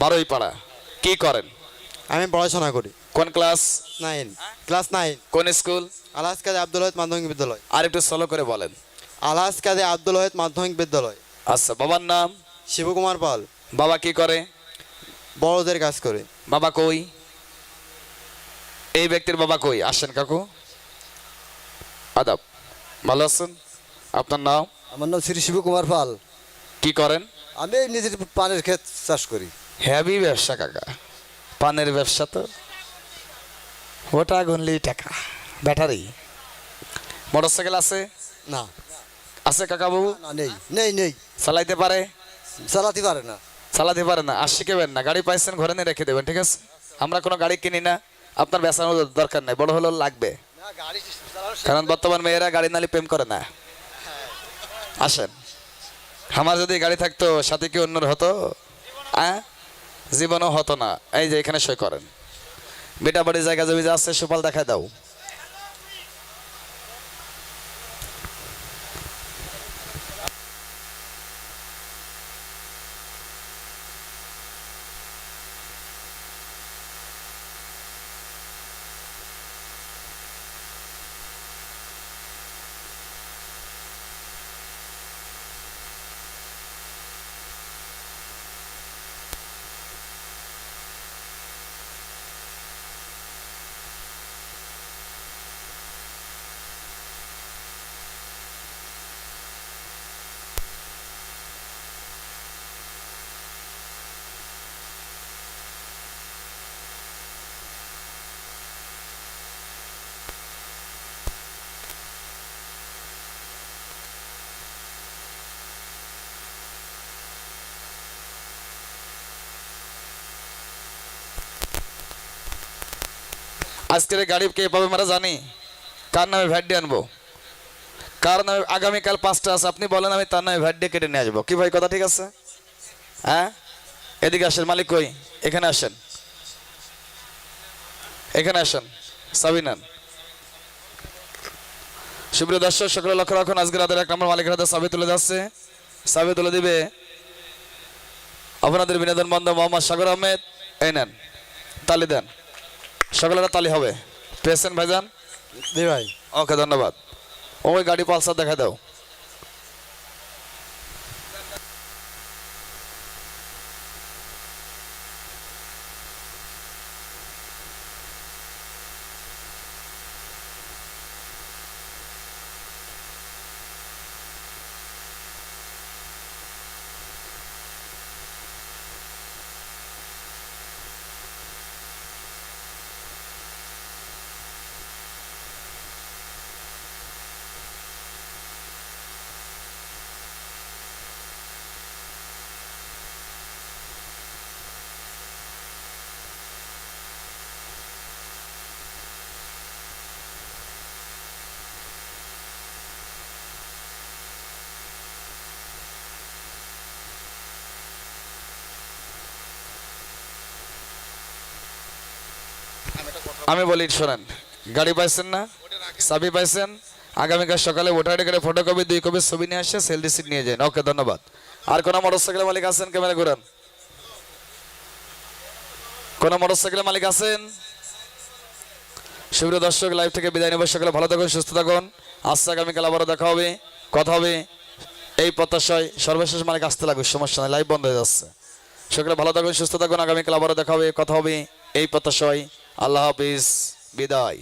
বারোইপাড়া। কি করেন? আমি পড়াশোনা করি। কোন ক্লাস? 9, ক্লাস 9। কোন স্কুল? আলহাজ কাজী আব্দুল ওয়াহিদ মাধ্যমিক বিদ্যালয়। আর একটু সলো করে বলেন। আলহাজ কাজী আব্দুল ওয়াহিদ মাধ্যমিক বিদ্যালয়। আচ্ছা, বাবার নাম? শিবকুমার পাল। বাবা কি করে? বড়দের কাজ করে। বাবা কই? এই ব্যক্তির বাবা কই? আসেন কাকু। আদাব, ভালো আছেন? আপনার নাম? আমার নাম শ্রী শিবকুমার পাল। কি করেন? আমি নিজের পানের ক্ষেত চাষ করি। হেভি ব্যবসা কাকা, পানের ব্যবসা তো। ওটা গুনলেই টাকা। ব্যাটারি মোটরসাইকেল আছে? না। আছে কাকা বাবু? না নেই নেই নেই চালাইতে পারে? চালাতে পারে না। চালাতে পারে না, আর শিখেবেন না। গাড়ি পাইছেন ঘরে নিয়ে রেখে দেবেন, ঠিক আছে? আমরা কোনো গাড়ি কিনি না, আপনার বেচানোর দরকার নেই, বড় হলেও লাগবে। কারণ বর্তমান মেয়েরা গাড়ি নালি প্রেম করে না। আসেন, আমার যদি গাড়ি থাকতো সাথে কি অন্যর হতো? জীবনও হতো না। এই যে এখানে সই করেন। বেটা বাড়ি জায়গা জমি যা আছে সুপাল দেখায় দাও। আজকের এই গাড়ি কে পাবে আমরা জানি। কার নামে ভ্যাট দিয়ে আনবো? কার নামে? আগামীকাল 5টা আছে, আপনি বলেন, আমি তার নামে ভ্যাট দিয়ে কেটে নিয়ে আসবো। কি ভাই, কথা ঠিক আছে? হ্যাঁ, এদিকে আসেন। মালিক কই? এখানে আসেন, এখানে আসেন, চাবি নেন। সুপ্রিয় দর্শক সকলে লক্ষ্য রাখুন, আজকে রাতের 1 নম্বর মালিকের হাতে চাবি তুলে যাচ্ছে। চাবি তুলে দিবে আপনাদের বিনোদন বন্ধু মোহাম্মদ সাগর আহমেদ। এই নেন, তালি দেন, সকলেরা তালি হবে। পেয়েছেন ভাইজান? জি ভাই। ওকে, ধন্যবাদ। ওই গাড়ি পালসার দেখা দাও। আমি বলি, শোনেন, গাড়ি পাইছেন না, চাবি পাইছেন, আগামীকাল সকালে ভোটার আইডি কার্ডের ফটোকপি 2 কপি ছবি নিয়ে আসে, সেল রিসিট নিয়ে যান। ওকে, ধন্যবাদ। আর কোন মোটরসাইকেল মালিক আছেন? ক্যামেরা ঘুরান। কোন মোটরসাইকেল মালিক আছেন? সুপ্রিয় দর্শক, লাইভ থেকে বিদায় নেব। সকলে ভালো থাকুন, সুস্থ থাকুন। আজকে আগামীকাল আবারও দেখা হবে, কথা হবে, এই প্রত্যাশায় সর্বশেষ মালিক আসতে লাগবে, সমস্যা নেই, লাইভ বন্ধ হয়ে যাচ্ছে। সকলে ভালো থাকুন, সুস্থ থাকুন। আগামীকাল আবারও দেখা হবে, কথা হবে, এই প্রত্যাশায়। আল্লাহ হাফিজ, বিদায়।